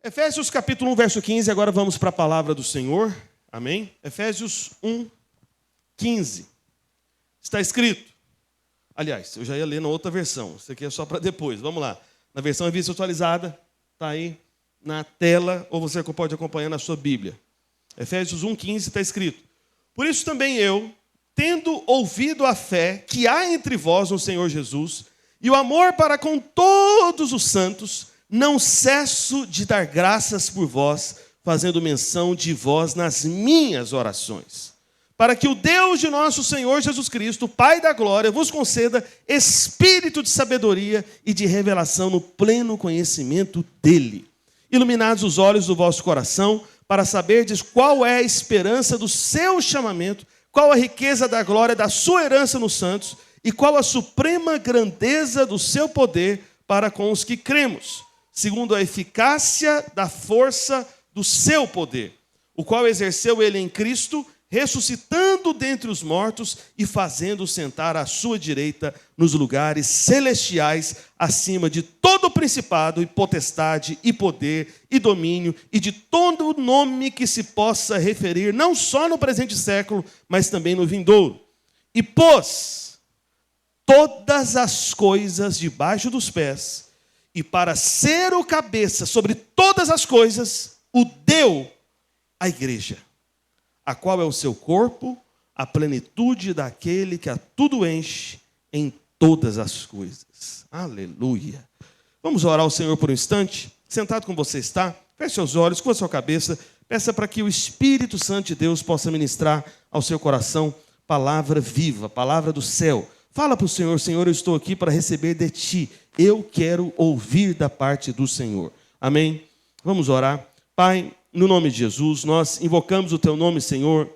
Efésios capítulo 1, verso 15, agora vamos para a palavra do Senhor. Amém? Efésios 1, 15. Está escrito. Aliás, eu já ia ler na outra versão. Isso aqui é só para depois. Vamos lá. Na versão revista atualizada, está aí na tela, ou você pode acompanhar na sua Bíblia. Efésios 1, 15 está escrito. Por isso também eu, tendo ouvido a fé que há entre vós no Senhor Jesus, e o amor para com todos os santos, não cesso de dar graças por vós, fazendo menção de vós nas minhas orações, para que o Deus de nosso Senhor Jesus Cristo, Pai da glória, vos conceda espírito de sabedoria e de revelação no pleno conhecimento dele, iluminados os olhos do vosso coração, para saberdes qual é a esperança do seu chamamento, qual a riqueza da glória da sua herança nos santos, e qual a suprema grandeza do seu poder para com os que cremos, segundo a eficácia da força do seu poder, o qual exerceu ele em Cristo, ressuscitando dentre os mortos e fazendo sentar à sua direita nos lugares celestiais, acima de todo principado e potestade e poder e domínio e de todo nome que se possa referir, não só no presente século, mas também no vindouro. E pôs todas as coisas debaixo dos pés, e para ser o cabeça sobre todas as coisas, o deu à igreja, a qual é o seu corpo, a plenitude daquele que a tudo enche em todas as coisas. Aleluia. Vamos orar ao Senhor por um instante? Sentado como você está, feche seus olhos, curva sua cabeça, peça para que o Espírito Santo de Deus possa ministrar ao seu coração palavra viva, palavra do céu. Fala para o Senhor: Senhor, eu estou aqui para receber de Ti. Eu quero ouvir da parte do Senhor. Amém? Vamos orar. Pai, no nome de Jesus, nós invocamos o Teu nome, Senhor,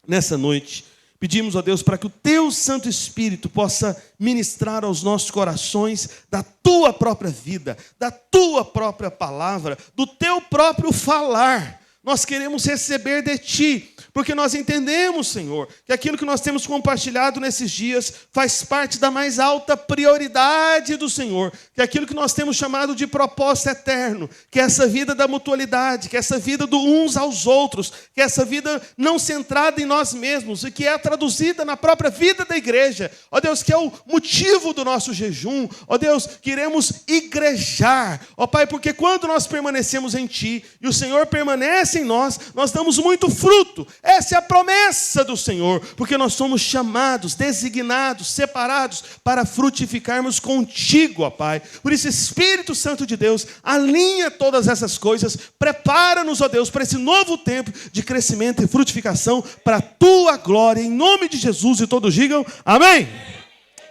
nessa noite. Pedimos a Deus para que o Teu Santo Espírito possa ministrar aos nossos corações da Tua própria vida, da Tua própria palavra, do Teu próprio falar. Nós queremos receber de Ti, porque nós entendemos, Senhor, que aquilo que nós temos compartilhado nesses dias faz parte da mais alta prioridade do Senhor, que aquilo que nós temos chamado de propósito eterno, que é essa vida da mutualidade, que é essa vida do uns aos outros, que é essa vida não centrada em nós mesmos, e que é traduzida na própria vida da igreja. Ó Deus, que é o motivo do nosso jejum. Ó Deus, queremos igrejar. Ó Pai, porque quando nós permanecemos em Ti, e o Senhor permanece em nós damos muito fruto. Essa é a promessa do Senhor, porque nós somos chamados, designados, separados para frutificarmos contigo, ó Pai. Por isso, Espírito Santo de Deus, alinha todas essas coisas, prepara-nos, ó Deus, para esse novo tempo de crescimento e frutificação, para a Tua glória, em nome de Jesus, e todos digam amém.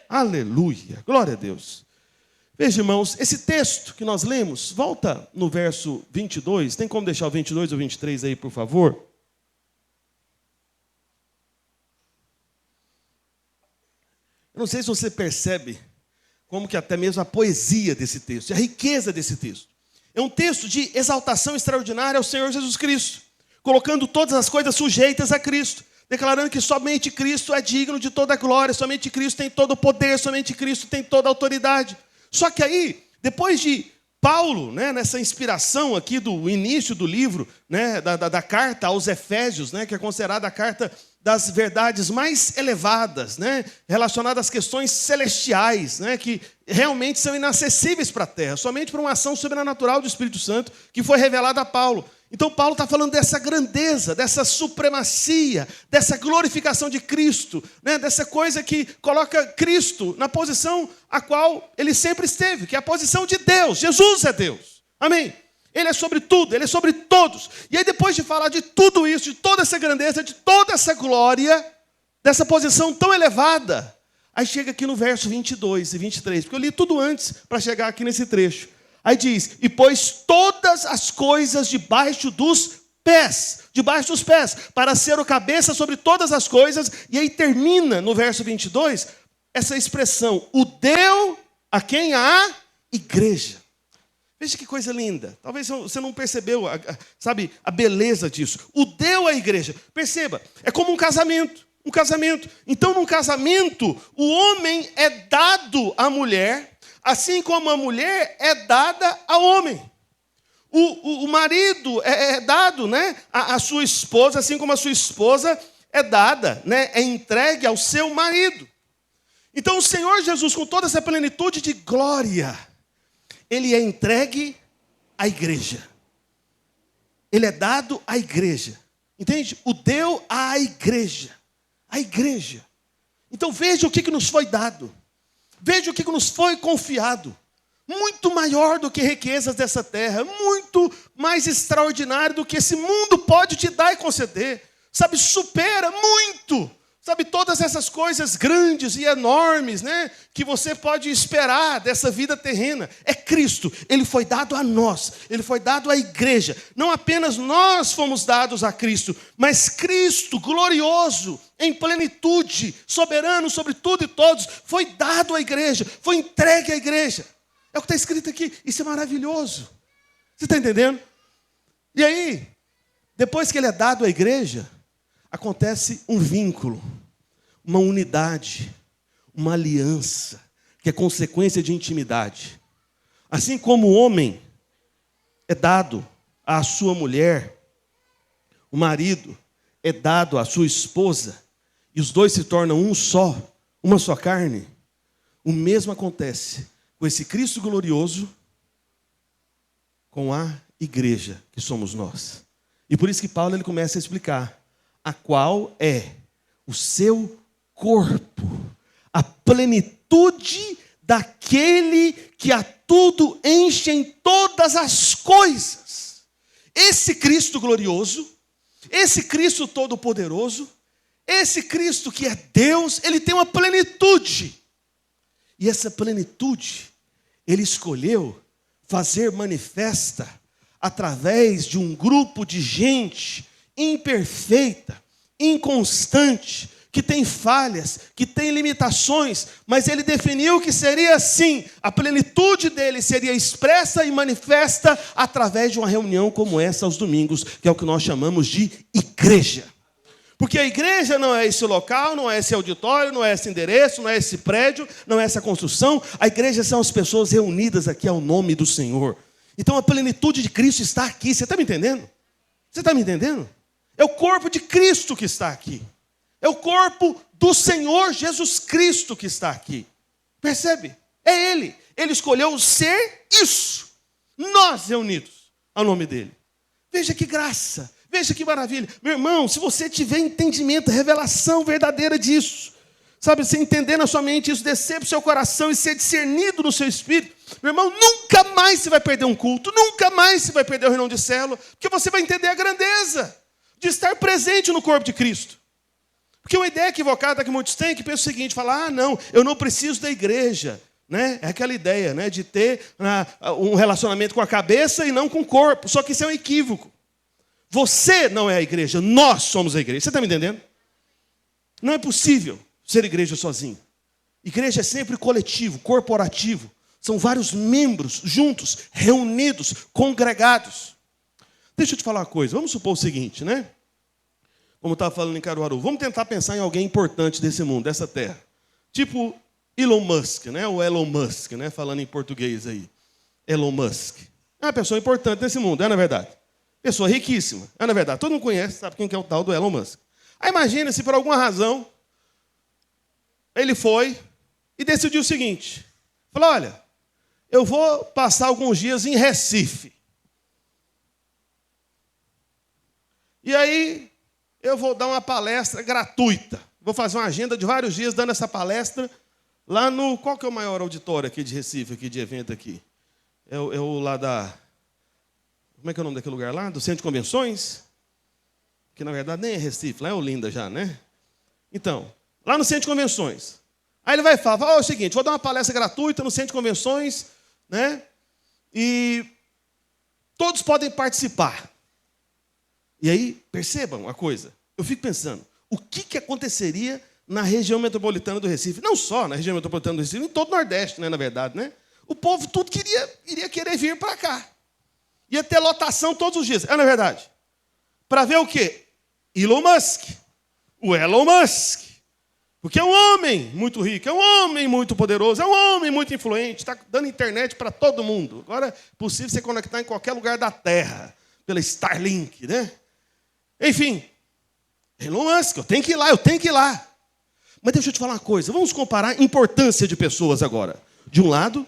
Aleluia, glória a Deus. Veja, irmãos, esse texto que nós lemos, volta no verso 22, tem como deixar o 22 ou 23 aí, por favor? Eu não sei se você percebe como que até mesmo a poesia desse texto, a riqueza desse texto. É um texto de exaltação extraordinária ao Senhor Jesus Cristo, colocando todas as coisas sujeitas a Cristo, declarando que somente Cristo é digno de toda a glória, somente Cristo tem todo o poder, somente Cristo tem toda a autoridade. Só que aí, depois de Paulo, nessa inspiração aqui do início do livro, da carta aos Efésios, que é considerada a carta das verdades mais elevadas, relacionadas às questões celestiais, que realmente são inacessíveis para a terra, somente por uma ação sobrenatural do Espírito Santo que foi revelada a Paulo. Então Paulo está falando dessa grandeza, dessa supremacia, dessa glorificação de Cristo, dessa coisa que coloca Cristo na posição a qual Ele sempre esteve, que é a posição de Deus. Jesus é Deus. Amém? Ele é sobre tudo, Ele é sobre todos. E aí, depois de falar de tudo isso, de toda essa grandeza, de toda essa glória, dessa posição tão elevada, aí chega aqui no verso 22 e 23, porque eu li tudo antes para chegar aqui nesse trecho. Aí diz: e pôs todas as coisas debaixo dos pés, para ser o cabeça sobre todas as coisas. E aí termina no verso 22, essa expressão: o deu a quem? A igreja. Veja que coisa linda. Talvez você não percebeu, sabe, a beleza disso. O deu à igreja. Perceba, é como um casamento. Então, num casamento, o homem é dado à mulher, assim como a mulher é dada ao homem. O marido é dado, né, à sua esposa, assim como a sua esposa é dada, né, é entregue ao seu marido. Então o Senhor Jesus, com toda essa plenitude de glória, ele é entregue à igreja. Ele é dado à igreja. Entende? O deu à igreja. A igreja. Então veja o que nos foi dado. Veja o que nos foi confiado. Muito maior do que riquezas dessa terra. Muito mais extraordinário do que esse mundo pode te dar e conceder. Sabe, supera muito. Sabe, todas essas coisas grandes e enormes, né, que você pode esperar dessa vida terrena. É Cristo. Ele foi dado a nós. Ele foi dado à igreja. Não apenas nós fomos dados a Cristo, mas Cristo, glorioso, em plenitude, soberano sobre tudo e todos, foi dado à igreja, foi entregue à igreja. É o que está escrito aqui. Isso é maravilhoso. Você está entendendo? E aí, depois que ele é dado à igreja, acontece um vínculo, uma unidade, uma aliança, que é consequência de intimidade. Assim como o homem é dado à sua mulher, o marido é dado à sua esposa, e os dois se tornam um só, uma só carne, o mesmo acontece com esse Cristo glorioso, com a igreja, que somos nós. E por isso que Paulo ele começa a explicar a qual é o seu corpo, a plenitude daquele que a tudo enche em todas as coisas. Esse Cristo glorioso, esse Cristo todo-poderoso, esse Cristo que é Deus, ele tem uma plenitude. E essa plenitude, ele escolheu fazer manifesta através de um grupo de gente imperfeita, inconstante, que tem falhas, que tem limitações, mas ele definiu que seria assim, a plenitude dele seria expressa e manifesta através de uma reunião como essa aos domingos, que é o que nós chamamos de igreja. Porque a igreja não é esse local, não é esse auditório, não é esse endereço, não é esse prédio, não é essa construção. A igreja são as pessoas reunidas aqui ao nome do Senhor. Então a plenitude de Cristo está aqui. Você está me entendendo? Você está me entendendo? É o corpo de Cristo que está aqui. É o corpo do Senhor Jesus Cristo que está aqui. Percebe? É Ele. Ele escolheu ser isso. Nós reunidos ao nome dEle. Veja que graça. Veja que maravilha. Meu irmão, se você tiver entendimento, revelação verdadeira disso, sabe, você entender na sua mente isso, descer para o seu coração e ser discernido no seu espírito, meu irmão, nunca mais você vai perder um culto, nunca mais você vai perder uma reunião de célula, porque você vai entender a grandeza de estar presente no corpo de Cristo. Porque uma ideia equivocada que muitos têm, que pensa o seguinte, fala, não, eu não preciso da igreja. Né? É aquela ideia, né, de ter um relacionamento com a cabeça e não com o corpo. Só que isso é um equívoco. Você não é a igreja, nós somos a igreja. Você está me entendendo? Não é possível ser igreja sozinho. Igreja é sempre coletivo, corporativo. São vários membros juntos, reunidos, congregados. Deixa eu te falar uma coisa. Vamos supor o seguinte, né? Como eu estava falando em Caruaru. Vamos tentar pensar em alguém importante desse mundo, dessa terra. Tipo Elon Musk, né? Ou Elon Musk, né? Falando em português aí. Elon Musk. É uma pessoa importante desse mundo, é na verdade. Pessoa riquíssima. É na verdade. Todo mundo conhece, sabe quem que é o tal do Elon Musk. Aí imagina se por alguma razão ele foi e decidiu o seguinte. Falou, olha, eu vou passar alguns dias em Recife. E aí eu vou dar uma palestra gratuita. Vou fazer uma agenda de vários dias dando essa palestra lá no... Qual que é o maior auditório aqui de Recife, aqui de evento aqui? É o lá da... Como é que é o nome daquele lugar lá? Do Centro de Convenções? Que na verdade nem é Recife, lá é Olinda já, né? Então, lá no Centro de Convenções. Aí ele vai falar, é o seguinte, vou dar uma palestra gratuita no Centro de Convenções, né? E todos podem participar. E aí, percebam uma coisa. Eu fico pensando, o que aconteceria na região metropolitana do Recife? Não só na região metropolitana do Recife, em todo o Nordeste, né, na verdade, né? O povo tudo iria querer vir para cá. Ia ter lotação todos os dias. É na verdade. Para ver o quê? Elon Musk. O Elon Musk. Porque é um homem muito rico, é um homem muito poderoso, é um homem muito influente, está dando internet para todo mundo. Agora é possível você conectar em qualquer lugar da Terra, pela Starlink, né? Enfim, Elon Musk, eu tenho que ir lá. Mas deixa eu te falar uma coisa, vamos comparar a importância de pessoas agora. De um lado,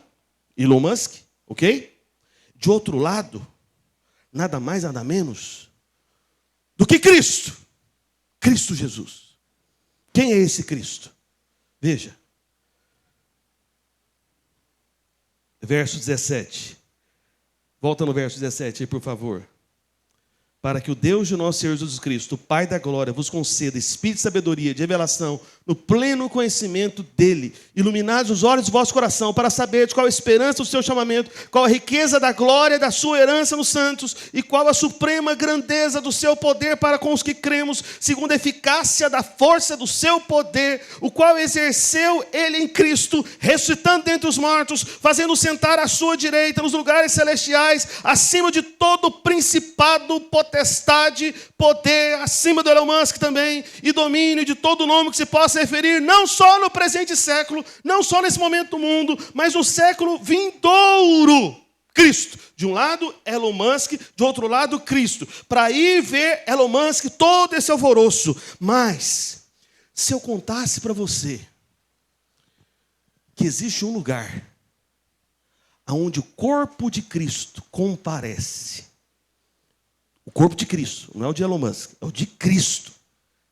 Elon Musk, ok? De outro lado, nada mais, nada menos do que Cristo. Cristo Jesus. Quem é esse Cristo? Veja. Verso 17. Volta no verso 17 aí, por favor. Para que o Deus de nosso Senhor Jesus Cristo, o Pai da glória, vos conceda espírito de sabedoria, de revelação, no pleno conhecimento dele, iluminados os olhos do vosso coração, para saberdes qual a esperança do seu chamamento, qual a riqueza da glória da sua herança nos santos, e qual a suprema grandeza do seu poder para com os que cremos, segundo a eficácia da força do seu poder, o qual exerceu ele em Cristo, ressuscitando dentre os mortos, fazendo sentar à sua direita nos lugares celestiais, acima de todo principado, potestade, poder, acima do Elon Musk também, e domínio de todo nome que se possa referir, não só no presente século, não só nesse momento do mundo, mas no século vindouro. Cristo. De um lado, Elon Musk, de outro lado, Cristo. Para ir ver Elon Musk todo esse alvoroço. Mas, se eu contasse para você que existe um lugar onde o corpo de Cristo comparece. O corpo de Cristo, não é o de Elon Musk, é o de Cristo.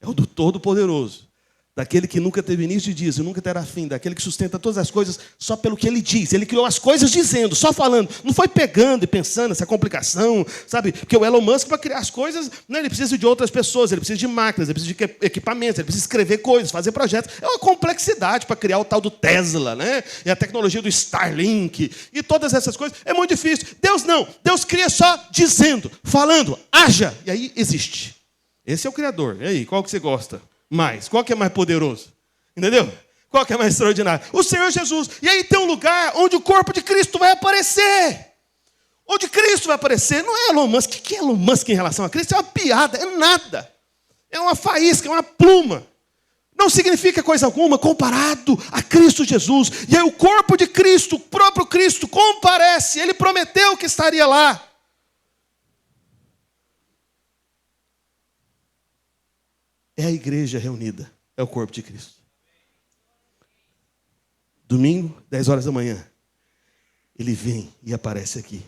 É o do Todo-Poderoso. Daquele que nunca teve início de dias e nunca terá fim. Daquele que sustenta todas as coisas só pelo que ele diz. Ele criou as coisas dizendo, só falando. Não foi pegando e pensando essa complicação, sabe? Porque o Elon Musk, para criar as coisas, né, ele precisa de outras pessoas, ele precisa de máquinas, ele precisa de equipamentos, ele precisa escrever coisas, fazer projetos. É uma complexidade para criar o tal do Tesla, né? E a tecnologia do Starlink e todas essas coisas. É muito difícil. Deus não. Deus cria só dizendo, falando, haja. E aí existe. Esse é o Criador. E aí, qual que você gosta mais? Qual que é mais poderoso? Entendeu? Qual que é mais extraordinário? O Senhor Jesus. E aí tem um lugar onde o corpo de Cristo vai aparecer. Onde Cristo vai aparecer. Não é Elon Musk. O que é Elon Musk em relação a Cristo? É uma piada, é nada. É uma faísca, é uma pluma. Não significa coisa alguma comparado a Cristo Jesus. E aí o corpo de Cristo, o próprio Cristo, comparece. Ele prometeu que estaria lá. É a igreja reunida, é o corpo de Cristo. Domingo, 10 horas da manhã, ele vem e aparece aqui.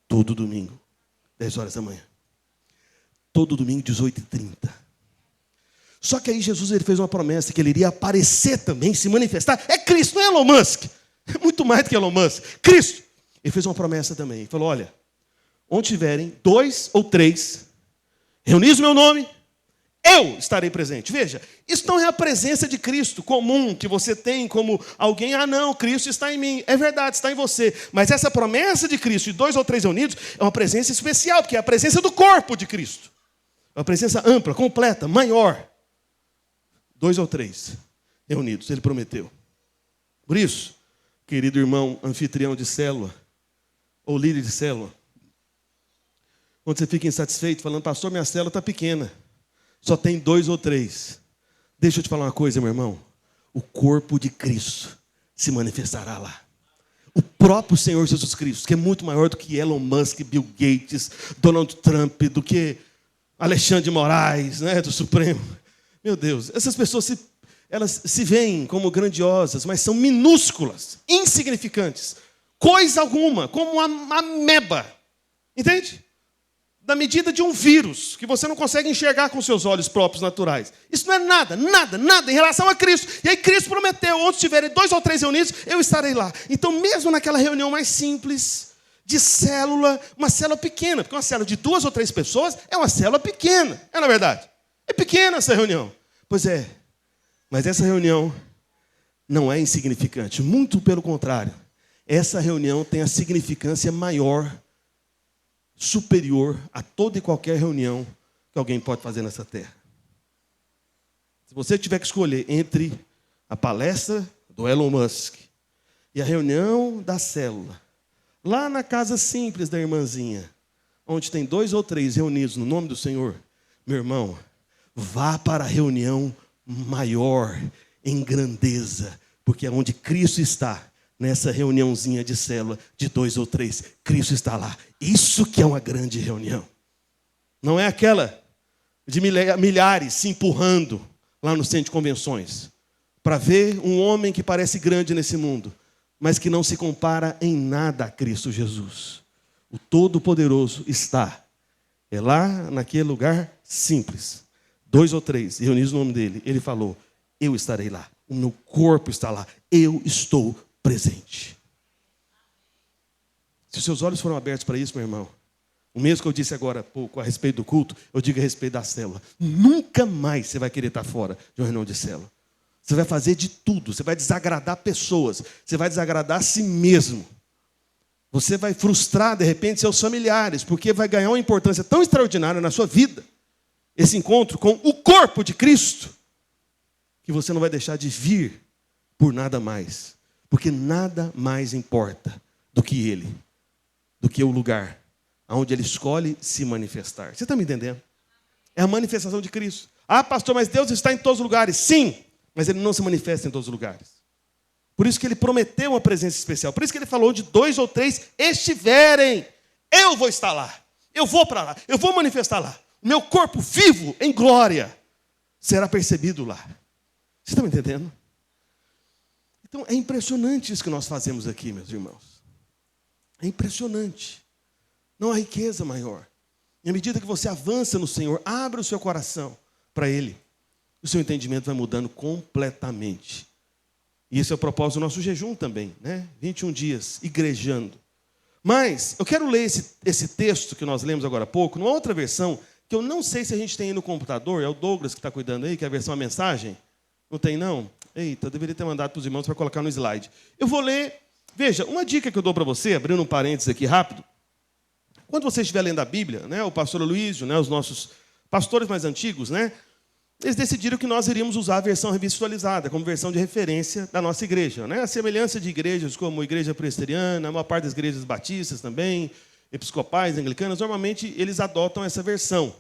Todo domingo, 10 horas da manhã. Todo domingo, 18h30. Só que aí Jesus ele fez uma promessa que ele iria aparecer também, se manifestar. É Cristo, não é Elon Musk. É muito mais do que Elon Musk. Cristo. Ele fez uma promessa também. Ele falou, olha, onde tiverem 2 ou 3 reunidos no meu nome, eu estarei presente. Veja, isso não é a presença de Cristo comum que você tem como alguém, não, Cristo está em mim. É verdade, está em você. Mas essa promessa de Cristo, de 2 ou 3 reunidos, é uma presença especial, porque é a presença do corpo de Cristo. É uma presença ampla, completa, maior. 2 ou 3 reunidos, ele prometeu. Por isso, querido irmão anfitrião de célula, ou líder de célula, quando você fica insatisfeito, falando, pastor, minha célula está pequena. Só tem 2 ou 3. Deixa eu te falar uma coisa, meu irmão. O corpo de Cristo se manifestará lá. O próprio Senhor Jesus Cristo, que é muito maior do que Elon Musk, Bill Gates, Donald Trump, do que Alexandre de Moraes, né, do Supremo. Meu Deus, essas pessoas elas se veem como grandiosas, mas são minúsculas, insignificantes. Coisa alguma, como uma ameba. Entende? Da medida de um vírus, que você não consegue enxergar com seus olhos próprios naturais. Isso não é nada, nada, nada em relação a Cristo. E aí Cristo prometeu, onde estiverem 2 ou 3 reunidos, eu estarei lá. Então, mesmo naquela reunião mais simples, de célula, uma célula pequena, porque uma célula de 2 ou 3 pessoas é uma célula pequena, é na verdade. É pequena essa reunião. Pois é, mas essa reunião não é insignificante. Muito pelo contrário. Essa reunião tem a significância maior, superior a toda e qualquer reunião que alguém pode fazer nessa terra. Se você tiver que escolher entre a palestra do Elon Musk e a reunião da célula, lá na casa simples da irmãzinha, onde tem 2 ou 3 reunidos no nome do Senhor, meu irmão, vá para a reunião maior em grandeza, porque onde Cristo está, nessa reuniãozinha de célula de 2 ou 3, Cristo está lá. Isso que é uma grande reunião. Não é aquela de milhares se empurrando lá no centro de convenções, para ver um homem que parece grande nesse mundo, mas que não se compara em nada a Cristo Jesus. O Todo-Poderoso está. É lá naquele lugar simples. 2 ou 3, reunidos no nome dele. Ele falou, eu estarei lá. O meu corpo está lá. Eu estou presente. Se os seus olhos foram abertos para isso, meu irmão, o mesmo que eu disse agora há pouco a respeito do culto, eu digo a respeito da célula. Nunca mais você vai querer estar fora de uma reunião de célula. Você vai fazer de tudo. Você vai desagradar pessoas. Você vai desagradar a si mesmo. Você vai frustrar, de repente, seus familiares, porque vai ganhar uma importância tão extraordinária na sua vida, esse encontro com o corpo de Cristo, que você não vai deixar de vir por nada mais. Porque nada mais importa do que Ele, do que o lugar onde Ele escolhe se manifestar. Você está me entendendo? É a manifestação de Cristo. Ah, pastor, mas Deus está em todos os lugares. Sim, mas Ele não se manifesta em todos os lugares. Por isso que Ele prometeu uma presença especial. Por isso que Ele falou de 2 ou 3 estiverem. Eu vou estar lá. Eu vou para lá. Eu vou manifestar lá. O meu corpo vivo em glória será percebido lá. Você está me entendendo? Então é impressionante isso que nós fazemos aqui, meus irmãos. É impressionante. Não há riqueza maior. E à medida que você avança no Senhor, abre o seu coração para Ele, o seu entendimento vai mudando completamente. E esse é o propósito do nosso jejum também, né? 21 dias, igrejando. Mas eu quero ler esse texto que nós lemos agora há pouco, numa outra versão, que eu não sei se a gente tem aí no computador, é o Douglas que está cuidando aí, que é a versão a mensagem. Não tem, não? Eita, eu deveria ter mandado para os irmãos para colocar no slide. Eu vou ler. Veja, uma dica que eu dou para você, abrindo um parênteses aqui rápido. Quando você estiver lendo a Bíblia, né, o pastor Luísio, né, os nossos pastores mais antigos, né, eles decidiram que nós iríamos usar a versão revista atualizada como versão de referência da nossa igreja. Né? A semelhança de igrejas como a igreja presbiteriana, a maior parte das igrejas batistas também, episcopais, anglicanas, normalmente eles adotam essa versão.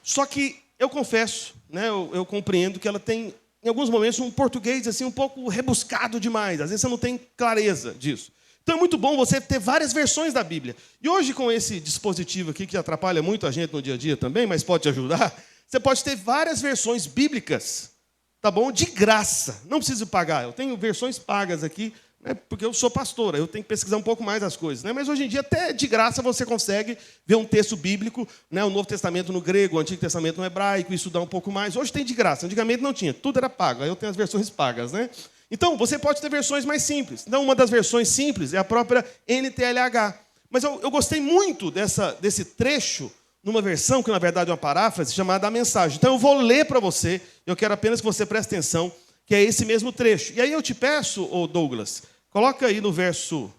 Só que eu confesso, né, eu compreendo que ela tem, em alguns momentos, um português assim, um pouco rebuscado demais. Às vezes você não tem clareza disso. Então é muito bom você ter várias versões da Bíblia. E hoje, com esse dispositivo aqui, que atrapalha muito a gente no dia a dia também, mas pode te ajudar, você pode ter várias versões bíblicas, tá bom? De graça. Não precisa pagar. Eu tenho versões pagas aqui, né, porque eu sou pastora, eu tenho que pesquisar um pouco mais as coisas. Né? Mas hoje em dia, até de graça, você consegue ver um texto bíblico, né, o Novo Testamento no grego, o Antigo Testamento no hebraico, estudar um pouco mais. Hoje tem de graça. Antigamente não tinha, tudo era pago. Aí eu tenho as versões pagas, né? Então, você pode ter versões mais simples. Então, uma das versões simples é a própria NTLH. Mas eu gostei muito desse trecho, numa versão que, na verdade, é uma paráfrase, chamada A Mensagem. Então, eu vou ler para você, eu quero apenas que você preste atenção, que é esse mesmo trecho. E aí eu te peço, Douglas, coloca aí no verso...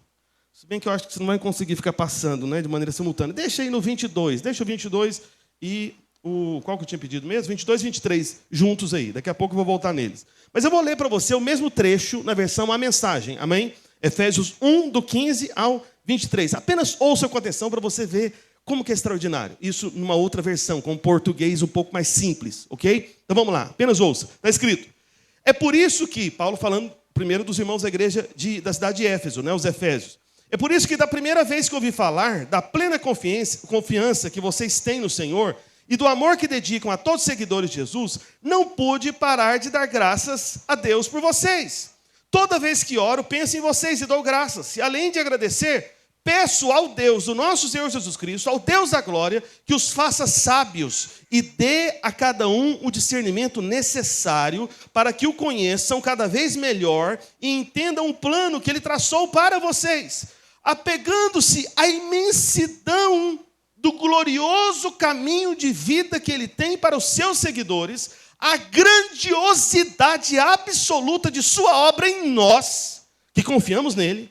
Se bem que eu acho que você não vai conseguir ficar passando, né, de maneira simultânea. Deixa aí no 22. Deixa o 22 e qual que eu tinha pedido mesmo? 22 e 23 juntos aí. Daqui a pouco eu vou voltar neles. Mas eu vou ler para você o mesmo trecho na versão A Mensagem. Amém? Efésios 1, do 15 ao 23. Apenas ouça com atenção para você ver como que é extraordinário. Isso numa outra versão, com português um pouco mais simples. Ok? Então vamos lá. Apenas ouça. Está escrito. É por isso que, Paulo falando primeiro dos irmãos da igreja da cidade de Éfeso, né, os Efésios. É por isso que da primeira vez que eu ouvi falar da plena confiança que vocês têm no Senhor e do amor que dedicam a todos os seguidores de Jesus, não pude parar de dar graças a Deus por vocês. Toda vez que oro, penso em vocês e dou graças. E além de agradecer, peço ao Deus, do nosso Senhor Jesus Cristo, ao Deus da glória, que os faça sábios e dê a cada um o discernimento necessário para que o conheçam cada vez melhor e entendam o plano que Ele traçou para vocês, apegando-se à imensidão do glorioso caminho de vida que Ele tem para os seus seguidores, a grandiosidade absoluta de sua obra em nós, que confiamos nele,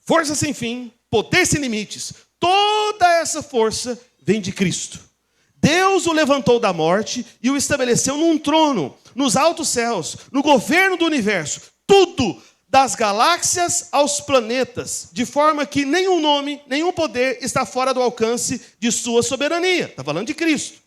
força sem fim, poder sem limites. Toda essa força vem de Cristo. Deus o levantou da morte e o estabeleceu num trono, nos altos céus, no governo do universo. Tudo, das galáxias aos planetas, de forma que nenhum nome, nenhum poder está fora do alcance de sua soberania. Está falando de Cristo.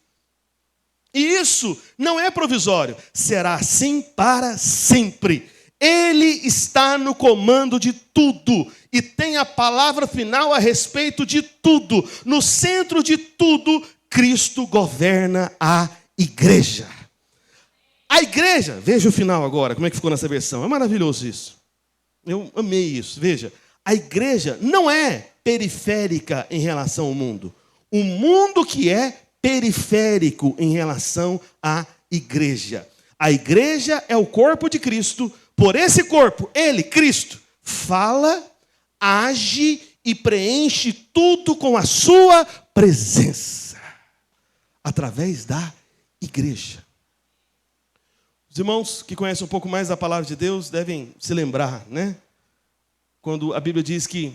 E isso não é provisório, será assim para sempre. Ele está no comando de tudo e tem a palavra final a respeito de tudo. No centro de tudo, Cristo governa a igreja. A igreja, veja o final agora, como é que ficou nessa versão. É maravilhoso isso. Eu amei isso. Veja, a igreja não é periférica em relação ao mundo. O mundo que é periférico em relação à igreja. A igreja é o corpo de Cristo. Por esse corpo, ele, Cristo, fala, age e preenche tudo com a sua presença. Através da igreja. Os irmãos que conhecem um pouco mais da palavra de Deus devem se lembrar, né? Quando a Bíblia diz que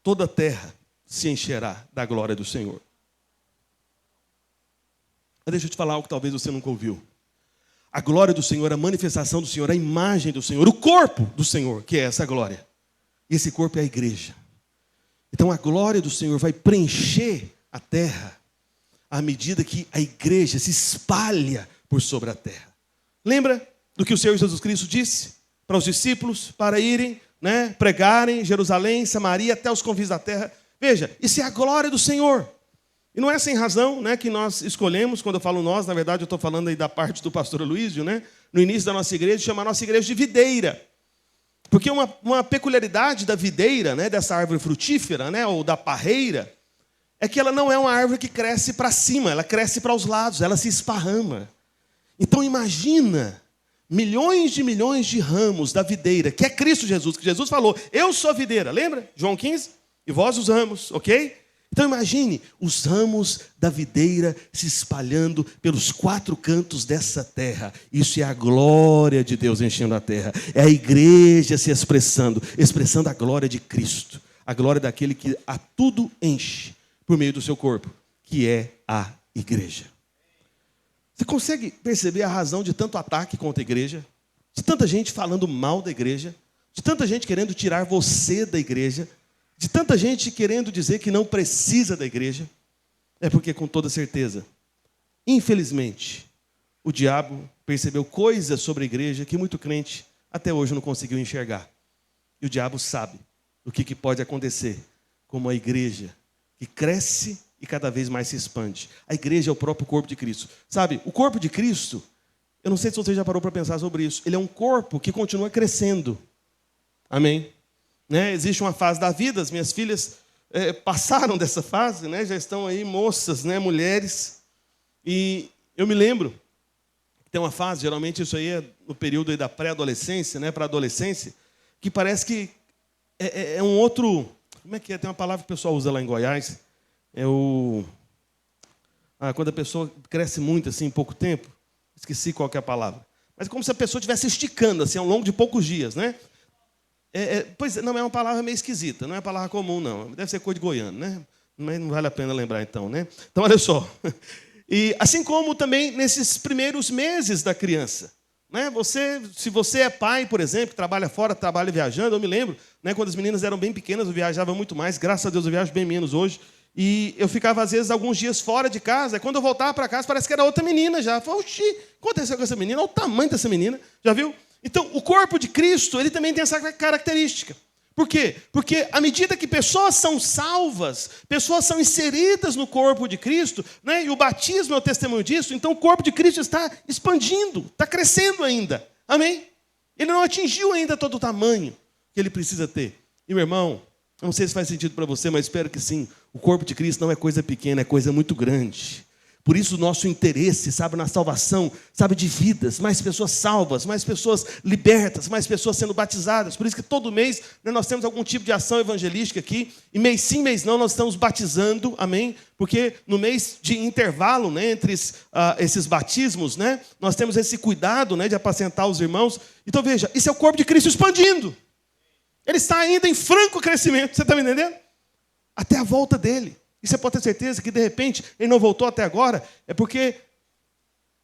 toda a terra se encherá da glória do Senhor. Mas deixa eu te falar algo que talvez você nunca ouviu. A glória do Senhor, a manifestação do Senhor, a imagem do Senhor, o corpo do Senhor, que é essa glória. E esse corpo é a igreja. Então a glória do Senhor vai preencher a terra à medida que a igreja se espalha por sobre a terra. Lembra do que o Senhor Jesus Cristo disse para os discípulos, para irem, né, pregarem Jerusalém, Samaria, até os confins da terra? Veja, isso é a glória do Senhor. E não é sem razão, né, que nós escolhemos, quando eu falo nós, na verdade eu estou falando aí da parte do pastor Luísio, né, no início da nossa igreja, chama a nossa igreja de videira. Porque uma peculiaridade da videira, né, dessa árvore frutífera, né, ou da parreira, é que ela não é uma árvore que cresce para cima, ela cresce para os lados, ela se esparrama. Então imagina milhões de ramos da videira, que é Cristo Jesus, que Jesus falou, eu sou a videira, lembra? João 15, e vós os ramos, ok? Então imagine os ramos da videira se espalhando pelos 4 cantos dessa terra. Isso é a glória de Deus enchendo a terra. É a igreja se expressando a glória de Cristo. A glória daquele que a tudo enche por meio do seu corpo, que é a igreja. Você consegue perceber a razão de tanto ataque contra a igreja? De tanta gente falando mal da igreja? De tanta gente querendo tirar você da igreja? De tanta gente querendo dizer que não precisa da igreja? É porque, com toda certeza, infelizmente, o diabo percebeu coisas sobre a igreja que muito crente até hoje não conseguiu enxergar. E o diabo sabe o que pode acontecer com uma igreja que cresce e cada vez mais se expande. A igreja é o próprio corpo de Cristo. Sabe, o corpo de Cristo, eu não sei se você já parou para pensar sobre isso, ele é um corpo que continua crescendo. Amém? Né? Existe uma fase da vida, as minhas filhas passaram dessa fase, né? Já estão aí moças, né? Mulheres. E eu me lembro que tem uma fase, geralmente isso aí é no período aí da pré-adolescência, né? Para a adolescência, que parece que é um outro... Como é que é? Tem uma palavra que o pessoal usa lá em Goiás. Quando a pessoa cresce muito assim em pouco tempo, esqueci qual que é a palavra. Mas é como se a pessoa estivesse esticando assim ao longo de poucos dias, né? Pois não, é uma palavra meio esquisita, não é uma palavra comum, não. Deve ser coisa de goiano, né? Mas não vale a pena lembrar então, né? Então, olha só. E assim como também nesses primeiros meses da criança, né? Se você é pai, por exemplo, que trabalha fora, trabalha viajando, eu me lembro, né, quando as meninas eram bem pequenas, eu viajava muito mais, graças a Deus eu viajo bem menos hoje. E eu ficava, às vezes, alguns dias fora de casa. E quando eu voltava para casa, parece que era outra menina já. Eu falei, oxi, o que aconteceu com essa menina? Olha o tamanho dessa menina. Já viu? Então, o corpo de Cristo, ele também tem essa característica. Por quê? Porque à medida que pessoas são salvas, pessoas são inseridas no corpo de Cristo, né? E o batismo é o testemunho disso, então o corpo de Cristo está expandindo, está crescendo ainda. Amém? Ele não atingiu ainda todo o tamanho que ele precisa ter. E, meu irmão, não sei se faz sentido para você, mas espero que sim. O corpo de Cristo não é coisa pequena, é coisa muito grande. Por isso o nosso interesse, sabe, na salvação, sabe, de vidas, mais pessoas salvas, mais pessoas libertas, mais pessoas sendo batizadas. Por isso que todo mês, né, nós temos algum tipo de ação evangelística aqui, e mês sim, mês não, nós estamos batizando, amém? Porque no mês de intervalo, né, entre esses batismos, né, nós temos esse cuidado, né, de apacentar os irmãos. Então veja, isso é o corpo de Cristo expandindo. Ele está ainda em franco crescimento, você está me entendendo? Até a volta dele. E você pode ter certeza que, de repente, ele não voltou até agora, é porque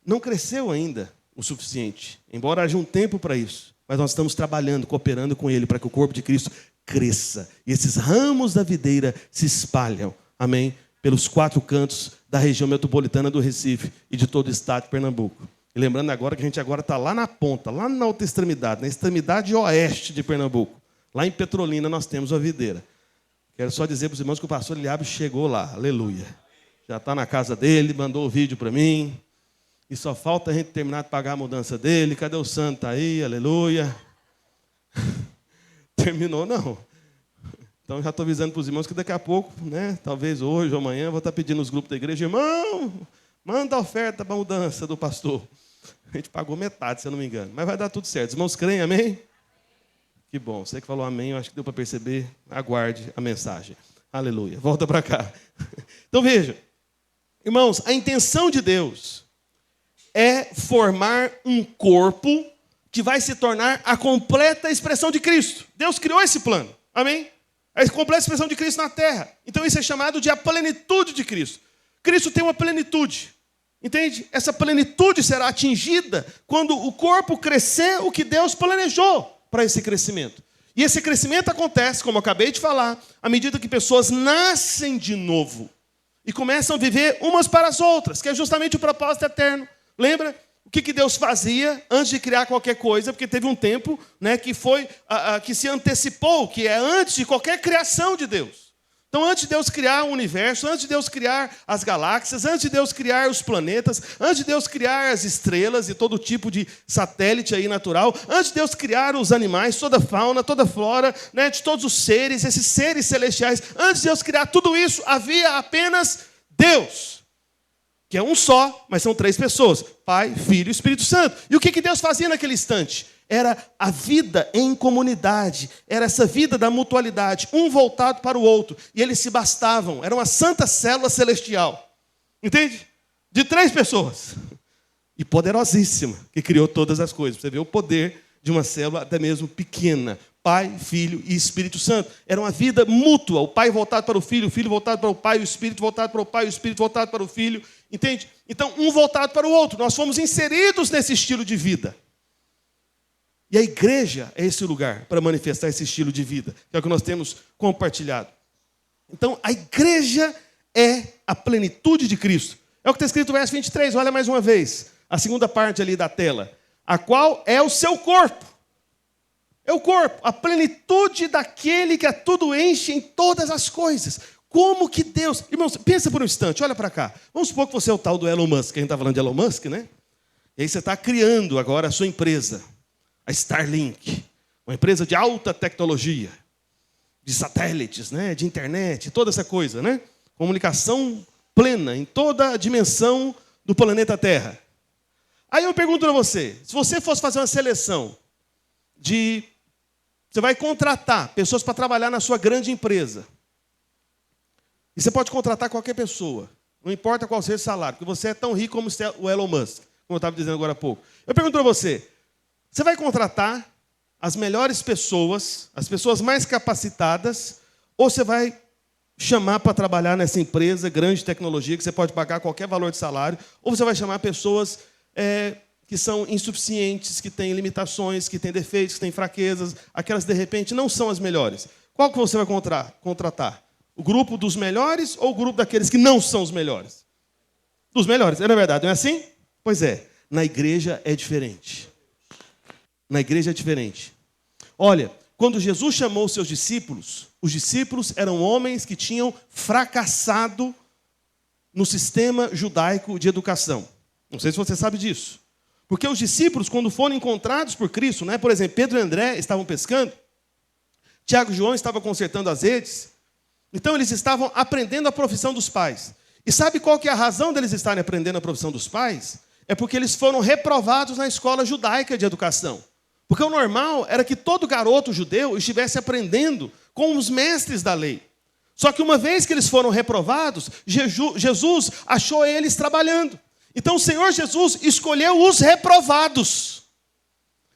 não cresceu ainda o suficiente. Embora haja um tempo para isso. Mas nós estamos trabalhando, cooperando com ele, para que o corpo de Cristo cresça. E esses ramos da videira se espalham. Amém? pelos 4 cantos da região metropolitana do Recife e de todo o estado de Pernambuco. E lembrando agora que a gente agora está lá na ponta, lá na outra extremidade, na extremidade oeste de Pernambuco. Lá em Petrolina nós temos a videira. Quero só dizer para os irmãos que o pastor Eliabe chegou lá, aleluia. Já está na casa dele, mandou o vídeo para mim. E só falta a gente terminar de pagar a mudança dele. Cadê o santo? Está aí, aleluia. Terminou, não. Então já estou avisando para os irmãos que daqui a pouco, né, talvez hoje ou amanhã, vou estar pedindo nos grupos da igreja, irmão, manda a oferta para a mudança do pastor. A gente pagou metade, se eu não me engano. Mas vai dar tudo certo. Os irmãos creem, amém? Que bom. Você que falou amém, eu acho que deu para perceber. Aguarde a mensagem. Aleluia. Volta para cá. Então veja, irmãos, a intenção de Deus é formar um corpo que vai se tornar a completa expressão de Cristo. Deus criou esse plano. Amém? A completa expressão de Cristo na terra. Então isso é chamado de a plenitude de Cristo. Cristo tem uma plenitude. Entende? Essa plenitude será atingida quando o corpo crescer o que Deus planejou para esse crescimento. E esse crescimento acontece, como eu acabei de falar, à medida que pessoas nascem de novo e começam a viver umas para as outras, que é justamente o propósito eterno. Lembra o que Deus fazia antes de criar qualquer coisa? Porque teve um tempo, né, que foi que se antecipou, que é antes de qualquer criação de Deus. Então, antes de Deus criar o universo, antes de Deus criar as galáxias, antes de Deus criar os planetas, antes de Deus criar as estrelas e todo tipo de satélite aí natural, antes de Deus criar os animais, toda a fauna, toda a flora, né, de todos os seres, esses seres celestiais, antes de Deus criar tudo isso, havia apenas Deus, que é um só, mas são 3 pessoas, Pai, Filho e Espírito Santo. E o que Deus fazia naquele instante? Era a vida em comunidade, era essa vida da mutualidade, um voltado para o outro, e eles se bastavam, era uma santa célula celestial, entende? De 3 pessoas, e poderosíssima, que criou todas as coisas. Você vê o poder de uma célula até mesmo pequena, Pai, Filho e Espírito Santo. Era uma vida mútua, o Pai voltado para o Filho voltado para o Pai, o Espírito voltado para o Pai, o Espírito voltado para o Filho, entende? Então, um voltado para o outro, nós fomos inseridos nesse estilo de vida. E a igreja é esse lugar para manifestar esse estilo de vida, que é o que nós temos compartilhado. Então, a igreja é a plenitude de Cristo. É o que está escrito no verso 23, olha mais uma vez, a segunda parte ali da tela. A qual é o seu corpo. É o corpo, a plenitude daquele que a tudo enche em todas as coisas. Como que Deus... Irmãos, pensa por um instante, olha para cá. Vamos supor que você é o tal do Elon Musk, que a gente está falando de Elon Musk, né? E aí você está criando agora a sua empresa. A Starlink, uma empresa de alta tecnologia, de satélites, né, de internet, toda essa coisa, né? Comunicação plena em toda a dimensão do planeta Terra. Aí eu pergunto para você, se você fosse fazer uma seleção você vai contratar pessoas para trabalhar na sua grande empresa. E você pode contratar qualquer pessoa, não importa qual seja o salário, porque você é tão rico como o Elon Musk, como eu estava dizendo agora há pouco. Eu pergunto para você, você vai contratar as melhores pessoas, as pessoas mais capacitadas, ou você vai chamar para trabalhar nessa empresa grande de tecnologia, que você pode pagar qualquer valor de salário, ou você vai chamar pessoas que são insuficientes, que têm limitações, que têm defeitos, que têm fraquezas, aquelas, de repente, não são as melhores. Qual que você vai contratar? O grupo dos melhores ou o grupo daqueles que não são os melhores? Dos melhores, não é verdade? Não é assim? Pois é, na igreja é diferente. Na igreja é diferente. Olha, quando Jesus chamou os seus discípulos, os discípulos eram homens que tinham fracassado no sistema judaico de educação. Não sei se você sabe disso. Porque os discípulos, quando foram encontrados por Cristo, né, por exemplo, Pedro e André estavam pescando, Tiago e João estavam consertando as redes, então eles estavam aprendendo a profissão dos pais. E sabe qual que é a razão deles estarem aprendendo a profissão dos pais? É porque eles foram reprovados na escola judaica de educação. Porque o normal era que todo garoto judeu estivesse aprendendo com os mestres da lei. Só que uma vez que eles foram reprovados, Jesus achou eles trabalhando. Então o Senhor Jesus escolheu os reprovados.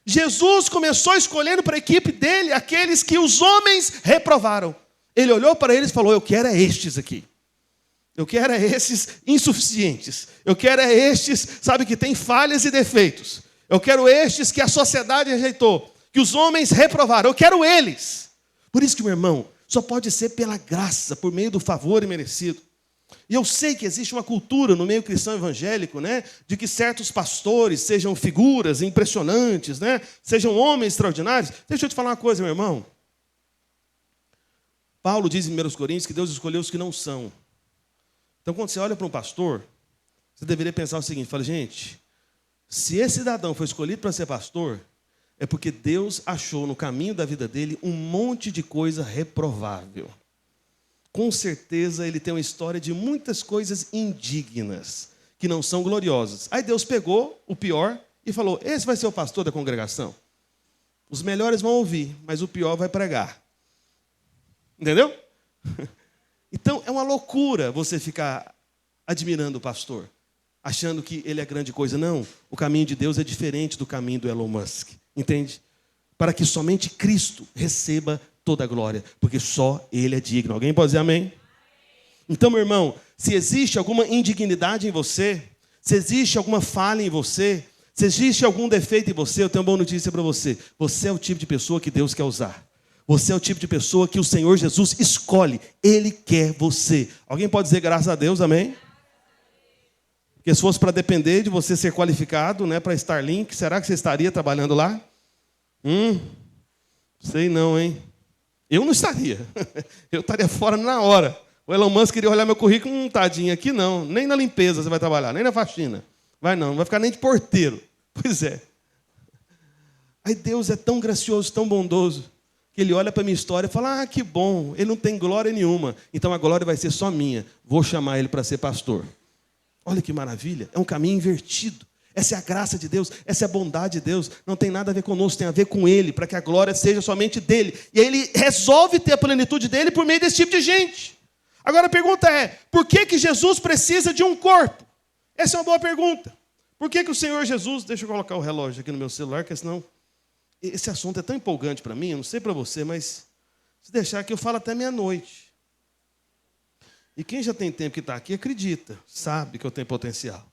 Jesus começou escolhendo para a equipe dele aqueles que os homens reprovaram. Ele olhou para eles e falou, eu quero é estes aqui. Eu quero é esses insuficientes. Eu quero é estes, sabe, que têm falhas e defeitos. Eu quero estes que a sociedade rejeitou, que os homens reprovaram. Eu quero eles. Por isso que, meu irmão, só pode ser pela graça, por meio do favor imerecido. E eu sei que existe uma cultura no meio cristão evangélico, né, de que certos pastores sejam figuras impressionantes, né, sejam homens extraordinários. Deixa eu te falar uma coisa, meu irmão. Paulo diz em 1 Coríntios que Deus escolheu os que não são. Então, quando você olha para um pastor, você deveria pensar o seguinte, fala, gente, se esse cidadão foi escolhido para ser pastor, é porque Deus achou no caminho da vida dele um monte de coisa reprovável. Com certeza ele tem uma história de muitas coisas indignas, que não são gloriosas. Aí Deus pegou o pior e falou, esse vai ser o pastor da congregação. Os melhores vão ouvir, mas o pior vai pregar. Entendeu? Então é uma loucura você ficar admirando o pastor, achando que ele é grande coisa. Não, o caminho de Deus é diferente do caminho do Elon Musk. Entende? Para que somente Cristo receba toda a glória, porque só Ele é digno. Alguém pode dizer amém? Então, meu irmão, se existe alguma indignidade em você, se existe alguma falha em você, se existe algum defeito em você, eu tenho uma boa notícia para você. Você é o tipo de pessoa que Deus quer usar. Você é o tipo de pessoa que o Senhor Jesus escolhe. Ele quer você. Alguém pode dizer graças a Deus, amém? Porque se fosse para depender de você ser qualificado, né, para Starlink, será que você estaria trabalhando lá? Sei não, hein? Eu não estaria. Eu estaria fora na hora. O Elon Musk queria olhar meu currículo, tadinho, aqui não. Nem na limpeza você vai trabalhar, nem na faxina. Vai não vai ficar nem de porteiro. Pois é. Aí Deus é tão gracioso, tão bondoso, que Ele olha para a minha história e fala, que bom, ele não tem glória nenhuma. Então a glória vai ser só minha. Vou chamar ele para ser pastor. Olha que maravilha. É um caminho invertido. Essa é a graça de Deus, essa é a bondade de Deus. Não tem nada a ver conosco, tem a ver com Ele, para que a glória seja somente dEle. E aí Ele resolve ter a plenitude dEle por meio desse tipo de gente. Agora a pergunta é, por que Jesus precisa de um corpo? Essa é uma boa pergunta. Por que o Senhor Jesus... Deixa eu colocar o relógio aqui no meu celular, porque senão... Esse assunto é tão empolgante para mim, eu não sei para você, mas se deixar aqui eu falo até meia-noite. E quem já tem tempo que está aqui, acredita, sabe que eu tenho potencial.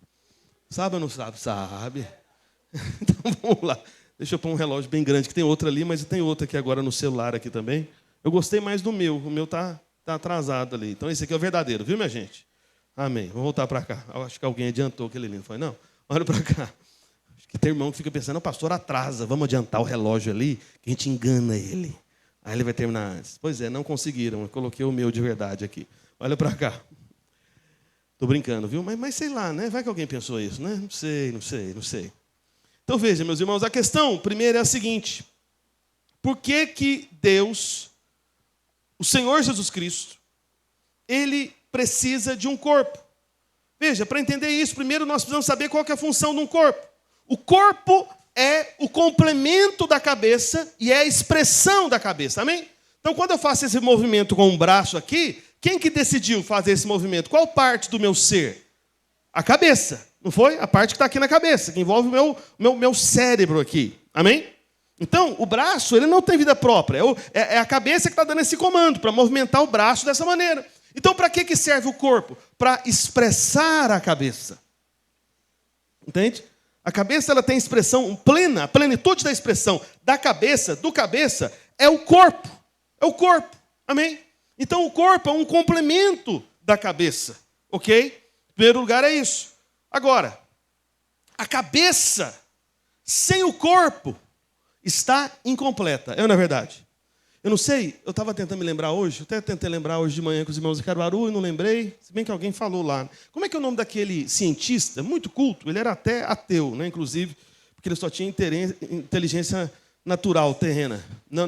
Sabe ou não sabe? Sabe. Então vamos lá. Deixa eu pôr um relógio bem grande, que tem outro ali, mas tem outro aqui agora no celular aqui também. Eu gostei mais do meu. O meu está atrasado ali. Então esse aqui é o verdadeiro, viu, minha gente? Amém. Vamos voltar para cá. Eu acho que alguém adiantou aquele ali, não foi? Não? Olha para cá. Acho que tem irmão que fica pensando, o pastor atrasa, vamos adiantar o relógio ali, que a gente engana ele. Aí ele vai terminar antes. Pois é, não conseguiram. Eu coloquei o meu de verdade aqui. Olha para cá. Estou brincando, viu? Mas sei lá, né? Vai que alguém pensou isso, né? Não sei. Então veja, meus irmãos, a questão primeira é a seguinte. Por que Deus, o Senhor Jesus Cristo, Ele precisa de um corpo? Veja, para entender isso, primeiro nós precisamos saber qual que é a função de um corpo. O corpo é o complemento da cabeça e é a expressão da cabeça, amém? Então, quando eu faço esse movimento com um braço aqui, quem que decidiu fazer esse movimento? Qual parte do meu ser? A cabeça, não foi? A parte que está aqui na cabeça, que envolve o meu cérebro aqui. Amém? Então, o braço, ele não tem vida própria. É a cabeça que está dando esse comando para movimentar o braço dessa maneira. Então, para que serve o corpo? Para expressar a cabeça. Entende? A cabeça ela tem expressão plena, a plenitude da expressão da cabeça, do cabeça, é o corpo. É o corpo. Amém? Então, o corpo é um complemento da cabeça, ok? Em primeiro lugar é isso. Agora, a cabeça sem o corpo está incompleta. É ou não é verdade? Eu não sei, eu estava tentando me lembrar hoje, até tentei lembrar hoje de manhã com os irmãos de Caruaru e não lembrei, se bem que alguém falou lá. Como é que é o nome daquele cientista, muito culto, ele era até ateu, né, inclusive, porque ele só tinha inteligência natural, terrena. Não.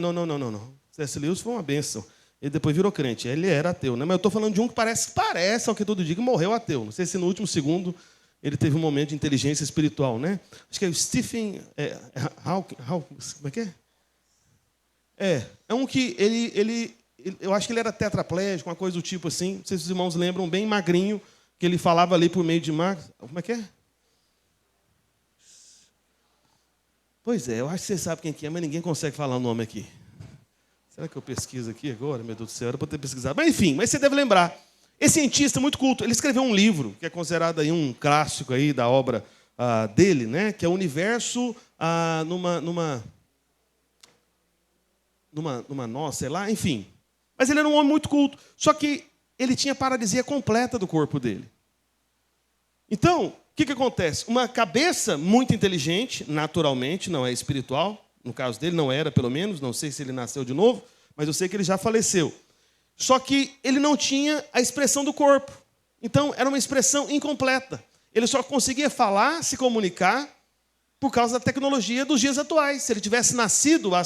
C.S. Lewis foi uma bênção. Ele depois virou crente. Ele era ateu, né? Mas eu estou falando de um que parece ao que todo dia que morreu ateu. Não sei se no último segundo ele teve um momento de inteligência espiritual, né? Acho que é o Stephen Hawking. Como é que é? É um que eu acho que ele era tetraplégico, uma coisa do tipo assim. Não sei se os irmãos lembram, bem magrinho, que ele falava ali por meio de como é que é? Pois é, eu acho que você sabe quem que é, mas ninguém consegue falar o nome aqui. Será que eu pesquiso aqui agora? Meu Deus do céu, era para ter pesquisado. Mas enfim, mas você deve lembrar. Esse cientista muito culto, ele escreveu um livro, que é considerado aí um clássico aí da obra dele, né? Que é o Universo numa nossa, sei lá, enfim. Mas ele era um homem muito culto. Só que ele tinha paralisia completa do corpo dele. Então, o que acontece? Uma cabeça muito inteligente, naturalmente, não é espiritual, no caso dele não era, pelo menos, não sei se ele nasceu de novo, mas eu sei que ele já faleceu. Só que ele não tinha a expressão do corpo. Então, era uma expressão incompleta. Ele só conseguia falar, se comunicar, por causa da tecnologia dos dias atuais. Se ele tivesse nascido há,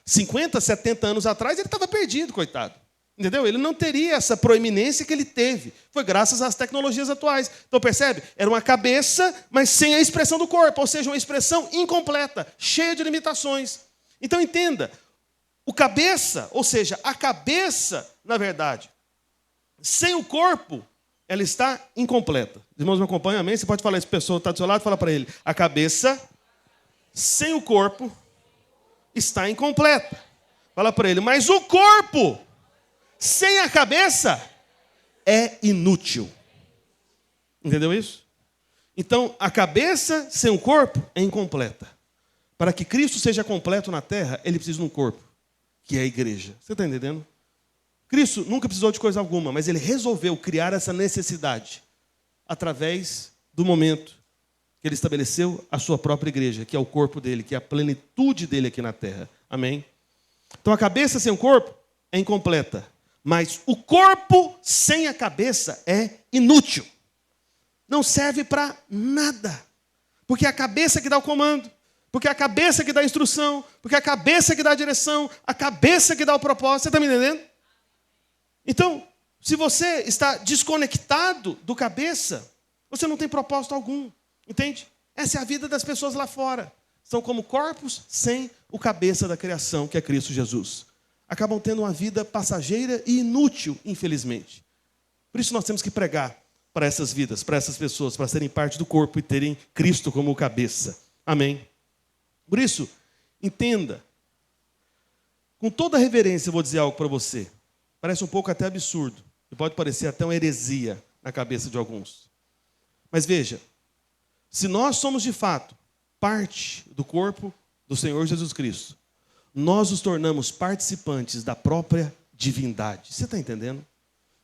50, 70 anos atrás, ele estava perdido, coitado. Entendeu? Ele não teria essa proeminência que ele teve. Foi graças às tecnologias atuais. Então, percebe? Era uma cabeça, mas sem a expressão do corpo. Ou seja, uma expressão incompleta, cheia de limitações. Então, entenda. O cabeça, ou seja, a cabeça, na verdade, sem o corpo, ela está incompleta. Os irmãos me acompanham, amém? Você pode falar isso para a pessoa que está do seu lado, fala para ele. A cabeça, sem o corpo, está incompleta. Fala para ele, mas o corpo, sem a cabeça, é inútil. Entendeu isso? Então, a cabeça sem o corpo é incompleta. Para que Cristo seja completo na terra, ele precisa de um corpo, que é a igreja. Você está entendendo? Cristo nunca precisou de coisa alguma, mas ele resolveu criar essa necessidade através do momento que ele estabeleceu a sua própria igreja, que é o corpo dele, que é a plenitude dele aqui na terra. Amém? Então a cabeça sem o corpo é incompleta, mas o corpo sem a cabeça é inútil. Não serve para nada, porque é a cabeça que dá o comando, porque é a cabeça que dá a instrução, porque é a cabeça que dá a direção, a cabeça que dá o propósito. Você está me entendendo? Então, se você está desconectado do cabeça, você não tem propósito algum, entende? Essa é a vida das pessoas lá fora. São como corpos sem o cabeça da criação, que é Cristo Jesus. Acabam tendo uma vida passageira e inútil, infelizmente. Por isso nós temos que pregar para essas vidas, para essas pessoas, para serem parte do corpo e terem Cristo como cabeça. Amém? Por isso, entenda. Com toda reverência, eu vou dizer algo para você. Parece um pouco até absurdo. E pode parecer até uma heresia na cabeça de alguns. Mas veja, se nós somos de fato parte do corpo do Senhor Jesus Cristo, nós nos tornamos participantes da própria divindade. Você está entendendo?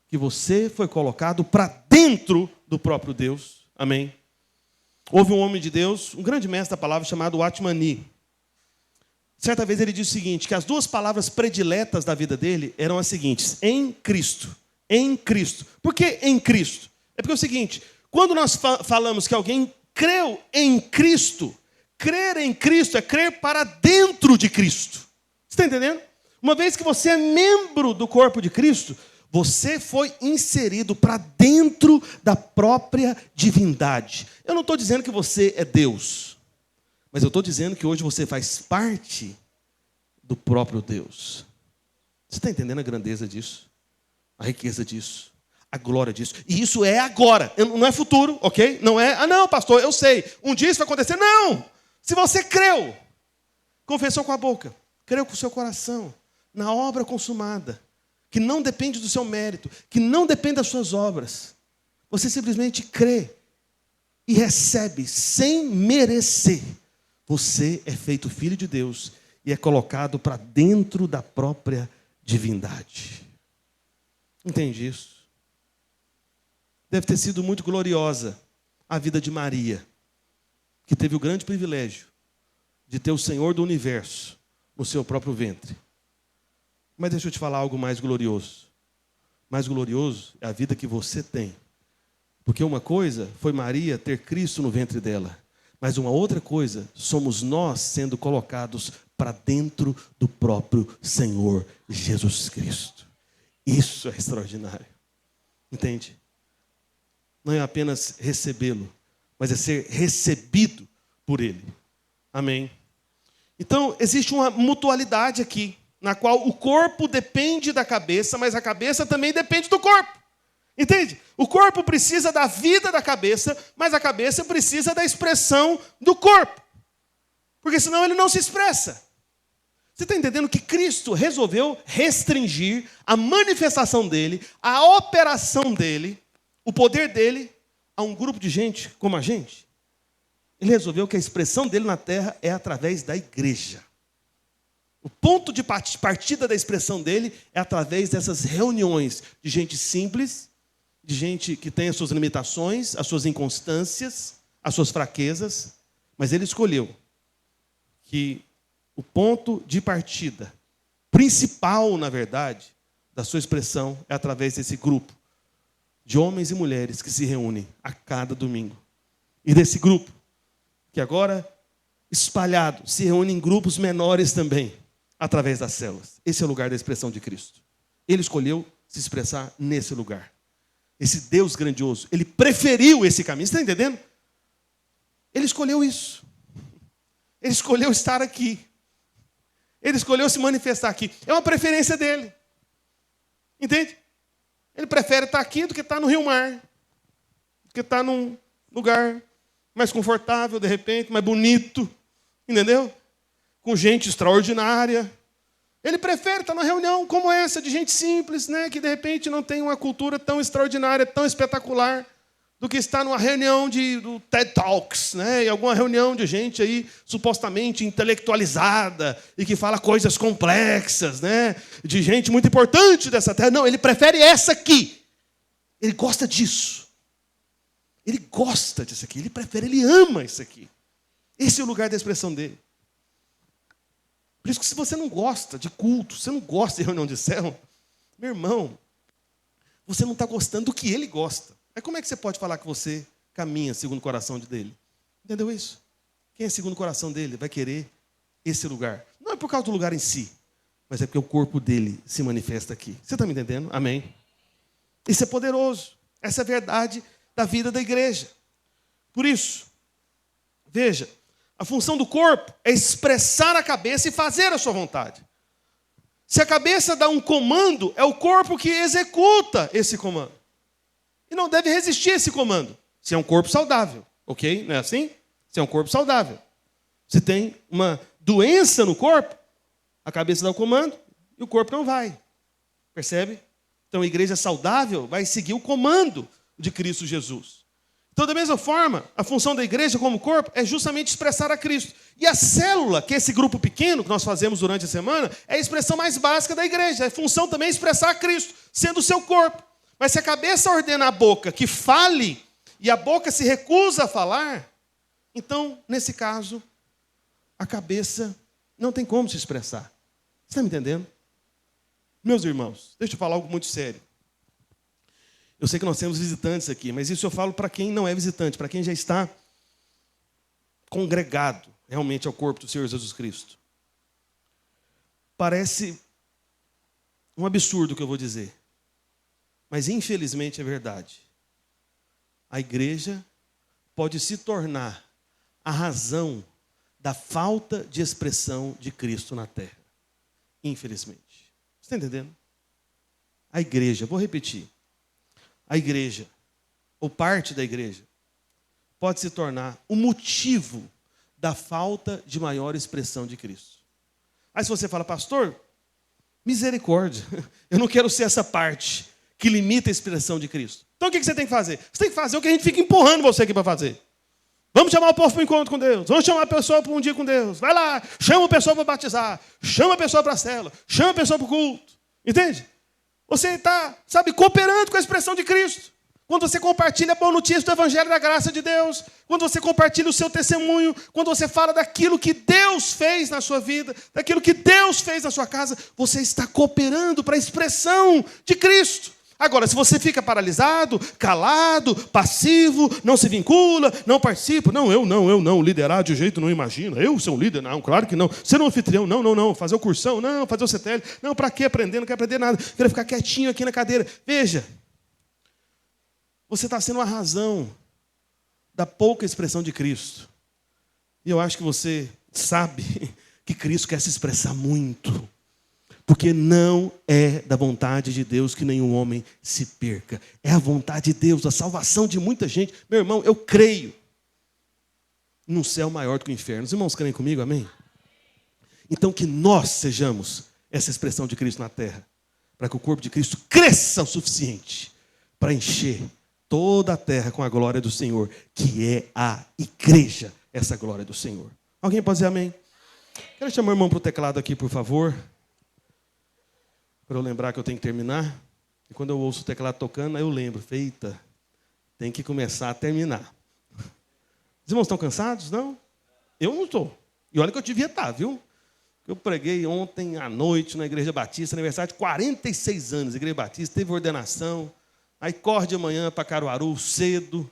Que você foi colocado para dentro do próprio Deus. Amém? Houve um homem de Deus, um grande mestre da palavra chamado Atmani. Certa vez ele disse o seguinte, que as duas palavras prediletas da vida dele eram as seguintes: em Cristo. Em Cristo. Por que em Cristo? É porque é o seguinte, quando nós falamos que alguém creu em Cristo, crer em Cristo é crer para dentro de Cristo. Você está entendendo? Uma vez que você é membro do corpo de Cristo, você foi inserido para dentro da própria divindade. Eu não estou dizendo que você é Deus. Mas eu estou dizendo que hoje você faz parte do próprio Deus. Você está entendendo a grandeza disso? A riqueza disso? A glória disso? E isso é agora, não é futuro, ok? Não é, não, pastor, eu sei, um dia isso vai acontecer. Não! Se você creu, confessou com a boca, creu com o seu coração, na obra consumada, que não depende do seu mérito, que não depende das suas obras, você simplesmente crê e recebe sem merecer. Você é feito filho de Deus e é colocado para dentro da própria divindade. Entende isso? Deve ter sido muito gloriosa a vida de Maria, que teve o grande privilégio de ter o Senhor do universo no seu próprio ventre. Mas deixa eu te falar algo mais glorioso. Mais glorioso é a vida que você tem. Porque uma coisa foi Maria ter Cristo no ventre dela. Mas uma outra coisa, somos nós sendo colocados para dentro do próprio Senhor Jesus Cristo. Isso é extraordinário. Entende? Não é apenas recebê-lo, mas é ser recebido por Ele. Amém? Então, existe uma mutualidade aqui, na qual o corpo depende da cabeça, mas a cabeça também depende do corpo. Entende? O corpo precisa da vida da cabeça, mas a cabeça precisa da expressão do corpo. Porque senão ele não se expressa. Você está entendendo que Cristo resolveu restringir a manifestação dele, a operação dele, o poder dele, a um grupo de gente como a gente? Ele resolveu que a expressão dele na terra é através da igreja. O ponto de partida da expressão dele é através dessas reuniões de gente simples, de gente que tem as suas limitações, as suas inconstâncias, as suas fraquezas, mas ele escolheu que o ponto de partida principal, na verdade, da sua expressão é através desse grupo de homens e mulheres que se reúnem a cada domingo. E desse grupo, que agora, espalhado, se reúne em grupos menores também, através das células. Esse é o lugar da expressão de Cristo. Ele escolheu se expressar nesse lugar. Esse Deus grandioso, ele preferiu esse caminho. Você está entendendo? Ele escolheu isso. Ele escolheu estar aqui. Ele escolheu se manifestar aqui. É uma preferência dele. Entende? Ele prefere estar aqui do que estar no Rio Mar. Do que estar num lugar mais confortável, de repente, mais bonito. Entendeu? Com gente extraordinária. Ele prefere estar numa reunião como essa, de gente simples, né, que de repente não tem uma cultura tão extraordinária, tão espetacular, do que estar numa reunião do TED Talks, né, e alguma reunião de gente aí supostamente intelectualizada e que fala coisas complexas, né, de gente muito importante dessa terra. Não, ele prefere essa aqui. Ele gosta disso. Ele gosta disso aqui. Ele prefere, ele ama isso aqui. Esse é o lugar da expressão dele. Por isso que se você não gosta de culto, você não gosta de reunião de célula, meu irmão, você não está gostando do que ele gosta. Mas como é que você pode falar que você caminha segundo o coração dele? Entendeu isso? Quem é segundo o coração dele vai querer esse lugar. Não é por causa do lugar em si, mas é porque o corpo dele se manifesta aqui. Você está me entendendo? Amém? Isso é poderoso. Essa é a verdade da vida da igreja. Por isso, veja, a função do corpo é expressar a cabeça e fazer a sua vontade. Se a cabeça dá um comando, é o corpo que executa esse comando. E não deve resistir a esse comando, se é um corpo saudável. Ok? Não é assim? Se é um corpo saudável. Se tem uma doença no corpo, a cabeça dá o comando e o corpo não vai. Percebe? Então a igreja saudável vai seguir o comando de Cristo Jesus. Então, da mesma forma, a função da igreja como corpo é justamente expressar a Cristo. E a célula, que é esse grupo pequeno que nós fazemos durante a semana, é a expressão mais básica da igreja. A função também é expressar a Cristo, sendo o seu corpo. Mas se a cabeça ordena a boca que fale, e a boca se recusa a falar, então, nesse caso, a cabeça não tem como se expressar. Você está me entendendo? Meus irmãos, deixa eu falar algo muito sério. Eu sei que nós temos visitantes aqui, mas isso eu falo para quem não é visitante, para quem já está congregado realmente ao corpo do Senhor Jesus Cristo. Parece um absurdo o que eu vou dizer, mas infelizmente é verdade. A igreja pode se tornar a razão da falta de expressão de Cristo na terra. Infelizmente. Você está entendendo? A igreja, vou repetir. A igreja, ou parte da igreja, pode se tornar o motivo da falta de maior expressão de Cristo. Aí se você fala, pastor, misericórdia, eu não quero ser essa parte que limita a expressão de Cristo. Então o que você tem que fazer? Você tem que fazer o que a gente fica empurrando você aqui para fazer. Vamos chamar o povo para o encontro com Deus. Vamos chamar a pessoa para um dia com Deus. Vai lá, chama a pessoa para batizar. Chama a pessoa para a célula. Chama a pessoa para o culto. Entende? Você está, cooperando com a expressão de Cristo. Quando você compartilha a boa notícia do Evangelho da graça de Deus. Quando você compartilha o seu testemunho. Quando você fala daquilo que Deus fez na sua vida. Daquilo que Deus fez na sua casa. Você está cooperando para a expressão de Cristo. Agora, se você fica paralisado, calado, passivo, não se vincula, não participa, eu não, liderar de jeito não imagina, eu ser um líder, não, claro que não, ser um anfitrião, não, fazer o cursão, não, fazer o CTL, não, para que aprender, não quero aprender nada, quero ficar quietinho aqui na cadeira. Veja, você está sendo a razão da pouca expressão de Cristo. E eu acho que você sabe que Cristo quer se expressar muito. Porque não é da vontade de Deus que nenhum homem se perca. É a vontade de Deus, a salvação de muita gente. Meu irmão, eu creio num céu maior do que o inferno. Os irmãos creem comigo, amém? Então que nós sejamos essa expressão de Cristo na terra. Para que o corpo de Cristo cresça o suficiente para encher toda a terra com a glória do Senhor. Que é a igreja, essa glória do Senhor. Alguém pode dizer amém? Quero chamar o irmão para o teclado aqui, por favor. Para eu lembrar que eu tenho que terminar. E quando eu ouço o teclado tocando, aí eu lembro. Eita, tem que começar a terminar. Os irmãos estão cansados? Não? Eu não estou. E olha que eu devia estar, viu? Eu preguei ontem à noite na Igreja Batista, aniversário de 46 anos. Igreja Batista, teve ordenação. Aí corre de manhã para Caruaru cedo.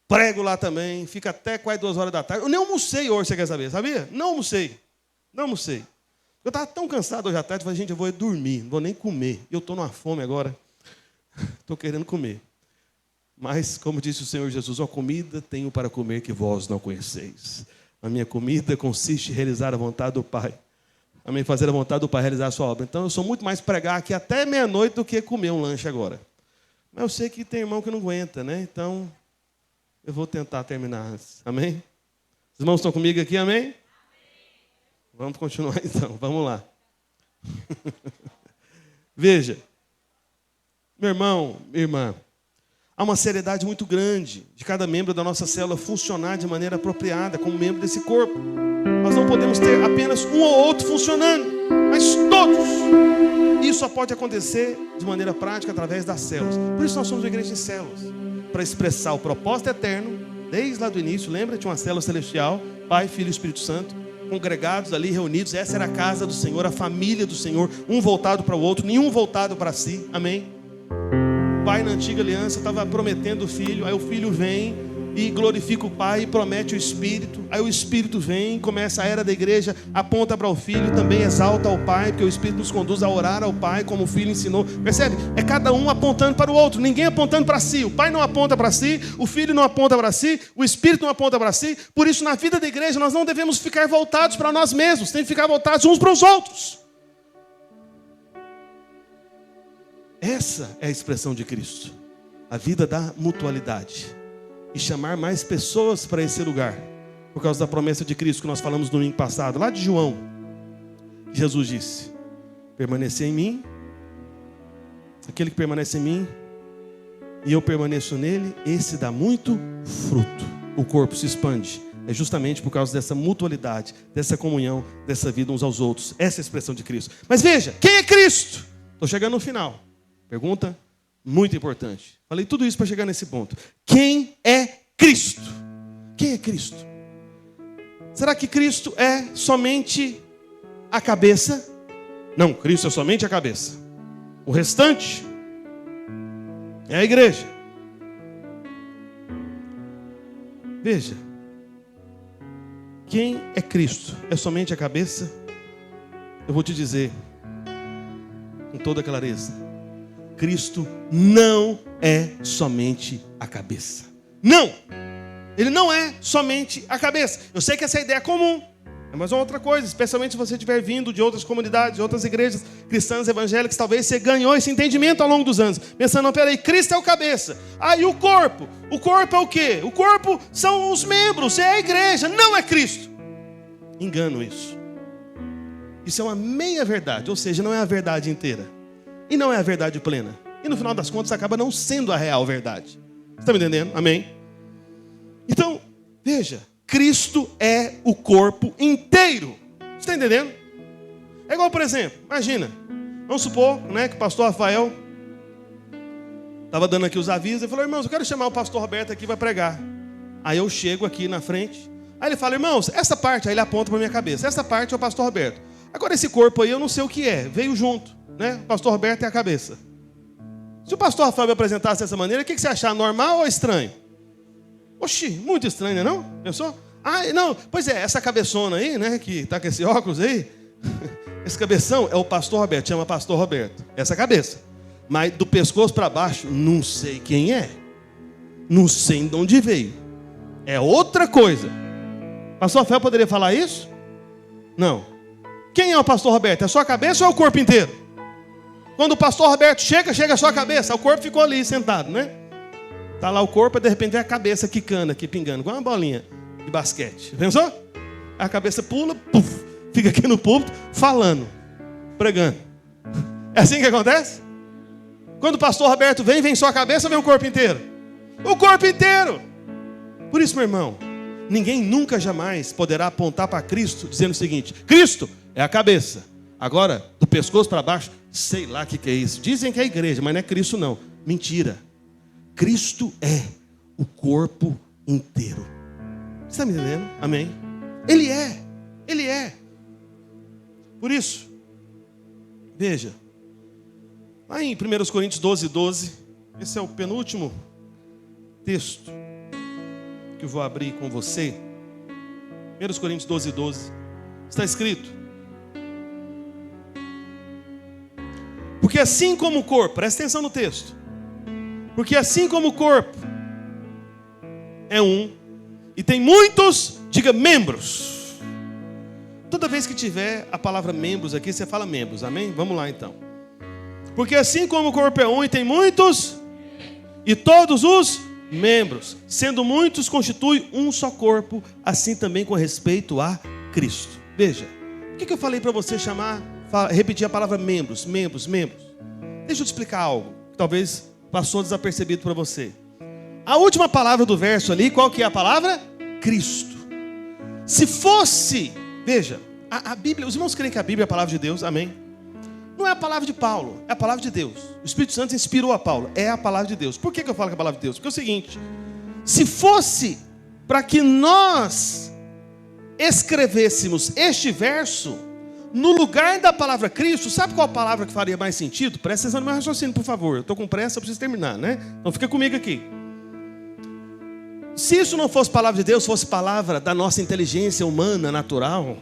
Prego lá também. Fica até quase 2 horas da tarde. Eu nem almocei hoje, você quer saber? Sabia? Não almocei. Não almocei. Eu estava tão cansado hoje à tarde. Falei, gente, eu vou dormir. Não vou nem comer. Eu estou numa fome agora. Estou querendo comer. Mas, como disse o Senhor Jesus, a comida tenho para comer que vós não conheceis. A minha comida consiste em realizar a vontade do Pai. Amém? Fazer a vontade do Pai, realizar a sua obra. Então, eu sou muito mais pregar aqui até meia-noite do que comer um lanche agora. Mas eu sei que tem irmão que não aguenta, né? Então, eu vou tentar terminar antes. Amém? Os irmãos estão comigo aqui, amém? Amém. Vamos continuar então, vamos lá. Veja, meu irmão, minha irmã, há uma seriedade muito grande de cada membro da nossa célula funcionar de maneira apropriada como membro desse corpo. Nós não podemos ter apenas um ou outro funcionando, mas todos. Isso só pode acontecer de maneira prática através das células. Por isso nós somos uma igreja de células, para expressar o propósito eterno, desde lá do início. Lembra? Tinha uma célula celestial, Pai, Filho e Espírito Santo, congregados ali, reunidos. Essa era a casa do Senhor, a família do Senhor, um voltado para o outro, nenhum voltado para si. Amém? O pai na antiga aliança estava prometendo o filho, aí o filho vem e glorifica o Pai e promete o Espírito. Aí o Espírito vem, começa a era da igreja, aponta para o Filho, também exalta o Pai, porque o Espírito nos conduz a orar ao Pai, como o Filho ensinou. Percebe? É cada um apontando para o outro, ninguém apontando para si. O Pai não aponta para si, o Filho não aponta para si, o Espírito não aponta para si. Por isso, na vida da igreja, nós não devemos ficar voltados para nós mesmos, tem que ficar voltados uns para os outros. Essa é a expressão de Cristo, a vida da mutualidade. E chamar mais pessoas para esse lugar, por causa da promessa de Cristo que nós falamos no domingo passado, lá de João. Jesus disse: permanecer em mim, aquele que permanece em mim e eu permaneço nele, esse dá muito fruto. O corpo se expande. É justamente por causa dessa mutualidade, dessa comunhão, dessa vida uns aos outros. Essa é a expressão de Cristo. Mas veja, quem é Cristo? Estou chegando no final. Pergunta muito importante. Falei tudo isso para chegar nesse ponto. Quem é Cristo? Quem é Cristo? Será que Cristo é somente a cabeça? Não, Cristo é somente a cabeça. O restante é a igreja. Veja. Quem é Cristo? É somente a cabeça? Eu vou te dizer com toda clareza. Cristo não é somente a cabeça. Não! Ele não é somente a cabeça. Eu sei que essa ideia é comum. Mas é outra coisa, especialmente se você estiver vindo de outras comunidades, de outras igrejas cristãs evangélicas, talvez você ganhou esse entendimento ao longo dos anos. Pensando, não, peraí, Cristo é o cabeça. E o corpo? O corpo é o quê? O corpo são os membros, é a igreja, não é Cristo. Engano isso. Isso é uma meia verdade, ou seja, não é a verdade inteira. E não é a verdade plena. E no final das contas acaba não sendo a real verdade. Você está me entendendo? Amém? Então, veja. Cristo é o corpo inteiro. Você está entendendo? É igual, por exemplo, imagina. Vamos supor, né, que o pastor Rafael estava dando aqui os avisos. Ele falou, irmãos, eu quero chamar o pastor Roberto aqui para pregar. Aí eu chego aqui na frente. Aí ele fala, irmãos, essa parte, aí ele aponta para a minha cabeça. Essa parte é o pastor Roberto. Agora esse corpo aí eu não sei o que é. Veio junto. Né? O pastor Roberto é a cabeça. Se o pastor Rafael me apresentasse dessa maneira, o que você achar? Normal ou estranho? Oxi, muito estranho, né não? Pensou? Não, pois é, essa cabeçona aí, né, que tá com esse óculos aí, esse cabeção é o pastor Roberto, chama pastor Roberto. Essa cabeça. Mas do pescoço para baixo, não sei quem é. Não sei de onde veio. É outra coisa. O pastor Rafael poderia falar isso? Não. Quem é o pastor Roberto? É só a cabeça ou é o corpo inteiro? Quando o pastor Roberto chega só a cabeça. O corpo ficou ali sentado, né? Tá lá o corpo e de repente vem a cabeça quicando aqui, pingando, igual uma bolinha de basquete. Pensou? A cabeça pula, puf, fica aqui no púlpito, falando, pregando. É assim que acontece? Quando o pastor Roberto vem só a cabeça ou vem o corpo inteiro? O corpo inteiro! Por isso, meu irmão, ninguém nunca jamais poderá apontar para Cristo dizendo o seguinte: Cristo é a cabeça. Agora, do pescoço para baixo, sei lá o que é isso. Dizem que é a igreja, mas não é Cristo não. Mentira. Cristo é o corpo inteiro. Você está me entendendo? Amém? Ele é. Ele é. Por isso, veja, lá em 1 Coríntios 12, esse é o penúltimo texto que eu vou abrir com você. 1 Coríntios 12, está escrito: porque assim como o corpo, presta atenção no texto, porque assim como o corpo é um, e tem muitos, diga, membros. Toda vez que tiver a palavra membros aqui, você fala membros, amém? Vamos lá então. Porque assim como o corpo é um e tem muitos, e todos os membros, sendo muitos, constitui um só corpo, assim também com respeito a Cristo. Veja, por que eu falei para você repetir a palavra membros? Deixa eu te explicar algo que talvez passou desapercebido para você. A última palavra do verso ali, qual que é a palavra? Cristo. Se fosse, veja, a Bíblia, os irmãos creem que a Bíblia é a palavra de Deus, amém? Não é a palavra de Paulo, é a palavra de Deus. O Espírito Santo inspirou a Paulo, é a palavra de Deus. Por que eu falo que é a palavra de Deus? Porque é o seguinte: se fosse para que nós escrevêssemos este verso no lugar da palavra Cristo, sabe qual palavra que faria mais sentido? Presta atenção no meu raciocínio, por favor. Eu estou com pressa, eu preciso terminar, né? Então fica comigo aqui. Se isso não fosse palavra de Deus, fosse palavra da nossa inteligência humana, natural,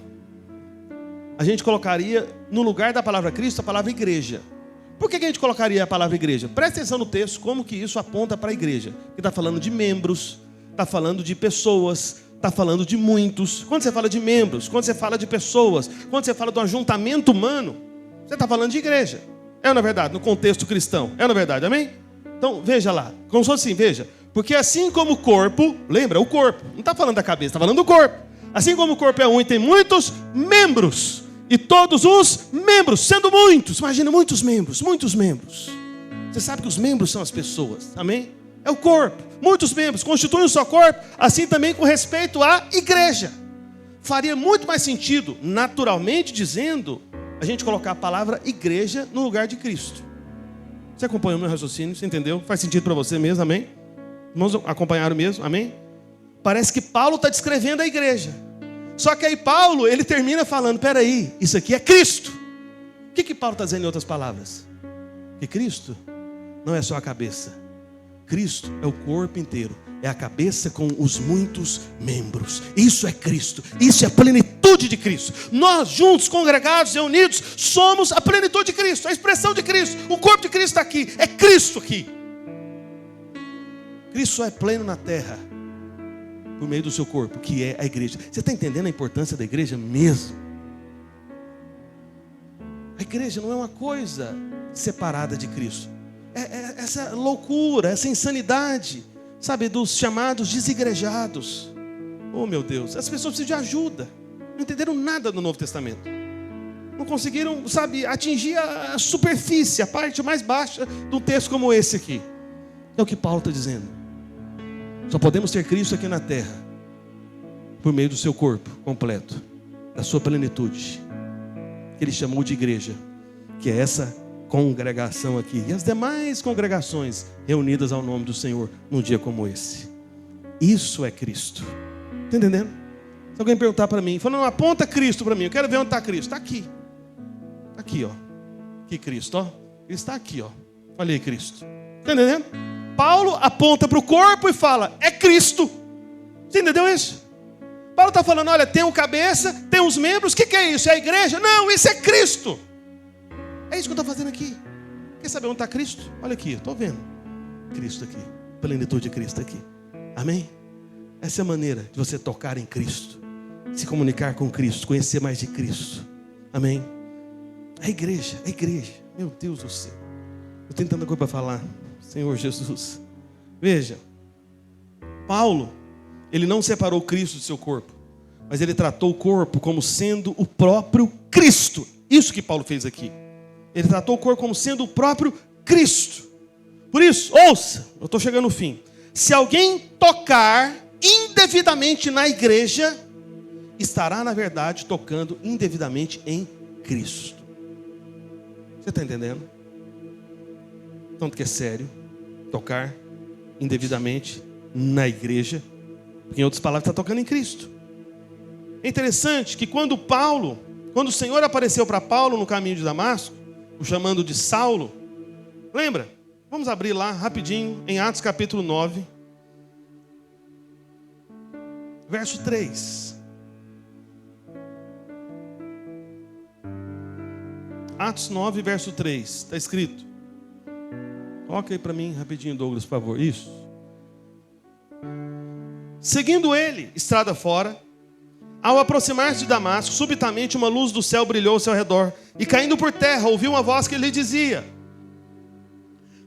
a gente colocaria no lugar da palavra Cristo a palavra igreja. Por que a gente colocaria a palavra igreja? Presta atenção no texto, como que isso aponta para a igreja. Porque está falando de membros, está falando de pessoas, está falando de muitos. Quando você fala de membros, quando você fala de pessoas, quando você fala do ajuntamento humano, você está falando de igreja. É ou não é verdade? No contexto cristão. É ou não é verdade? Amém? Então, veja lá. Como se fosse assim, veja. Porque assim como o corpo, lembra? O corpo. Não está falando da cabeça, está falando do corpo. Assim como o corpo é um e tem muitos membros, e todos os membros, sendo muitos, imagina, muitos membros. Você sabe que os membros são as pessoas, amém? É o corpo, muitos membros, constituem um só corpo, assim também com respeito à igreja. Faria muito mais sentido, naturalmente dizendo, a gente colocar a palavra igreja no lugar de Cristo. Você acompanhou o meu raciocínio, você entendeu? Faz sentido para você mesmo, amém? Irmãos, acompanharam mesmo, amém? Parece que Paulo está descrevendo a igreja. Só que aí Paulo, ele termina falando: peraí, isso aqui é Cristo. O que Paulo está dizendo em outras palavras? Que Cristo não é só a cabeça. Cristo é o corpo inteiro. É a cabeça com os muitos membros. Isso é Cristo. Isso é a plenitude de Cristo. Nós juntos, congregados e unidos, somos a plenitude de Cristo, a expressão de Cristo. O corpo de Cristo está aqui. É Cristo aqui. Cristo só é pleno na terra por meio do seu corpo, que é a igreja. Você está entendendo a importância da igreja mesmo? A igreja não é uma coisa separada de Cristo. É essa loucura, essa insanidade, sabe, dos chamados desigrejados. Oh meu Deus, as pessoas precisam de ajuda. Não entenderam nada do Novo Testamento. Não conseguiram, sabe, atingir a superfície, a parte mais baixa de um texto como esse aqui. É o que Paulo está dizendo. Só podemos ter Cristo aqui na terra por meio do seu corpo completo, da sua plenitude, que ele chamou de igreja, que é essa congregação aqui, e as demais congregações reunidas ao nome do Senhor num dia como esse. Isso é Cristo. Está entendendo? Se alguém perguntar para mim, falando, aponta Cristo para mim, eu quero ver onde está Cristo. Está aqui. Aqui, ó. Aqui Cristo, ó. Ele está aqui, ó. Olha aí Cristo. Está entendendo? Paulo aponta para o corpo e fala: é Cristo. Você entendeu isso? Paulo está falando: olha, tem o cabeça, tem os membros. O que é isso? É a igreja? Não, isso é Cristo. É isso que eu estou fazendo aqui. Quer saber onde está Cristo? Olha aqui, estou vendo Cristo aqui, plenitude de Cristo aqui. Amém? Essa é a maneira de você tocar em Cristo, se comunicar com Cristo, conhecer mais de Cristo. Amém? A igreja. Meu Deus do céu, eu tenho tanta coisa para falar. Senhor Jesus, veja, Paulo, ele não separou Cristo do seu corpo, mas ele tratou o corpo como sendo o próprio Cristo. Isso que Paulo fez aqui. Ele tratou o corpo como sendo o próprio Cristo. Por isso, ouça, eu estou chegando no fim. Se alguém tocar indevidamente na igreja, estará, na verdade, tocando indevidamente em Cristo. Você está entendendo? Tanto que é sério tocar indevidamente na igreja, porque em outras palavras está tocando em Cristo. É interessante que quando o Senhor apareceu para Paulo no caminho de Damasco, o chamando de Saulo, lembra? Vamos abrir lá rapidinho em Atos capítulo 9, verso 3. Atos 9, verso 3, está escrito. Coloca aí para mim rapidinho, Douglas, por favor. Isso. Seguindo ele, estrada fora, ao aproximar-se de Damasco, subitamente uma luz do céu brilhou ao seu redor, e caindo por terra, ouviu uma voz que lhe dizia: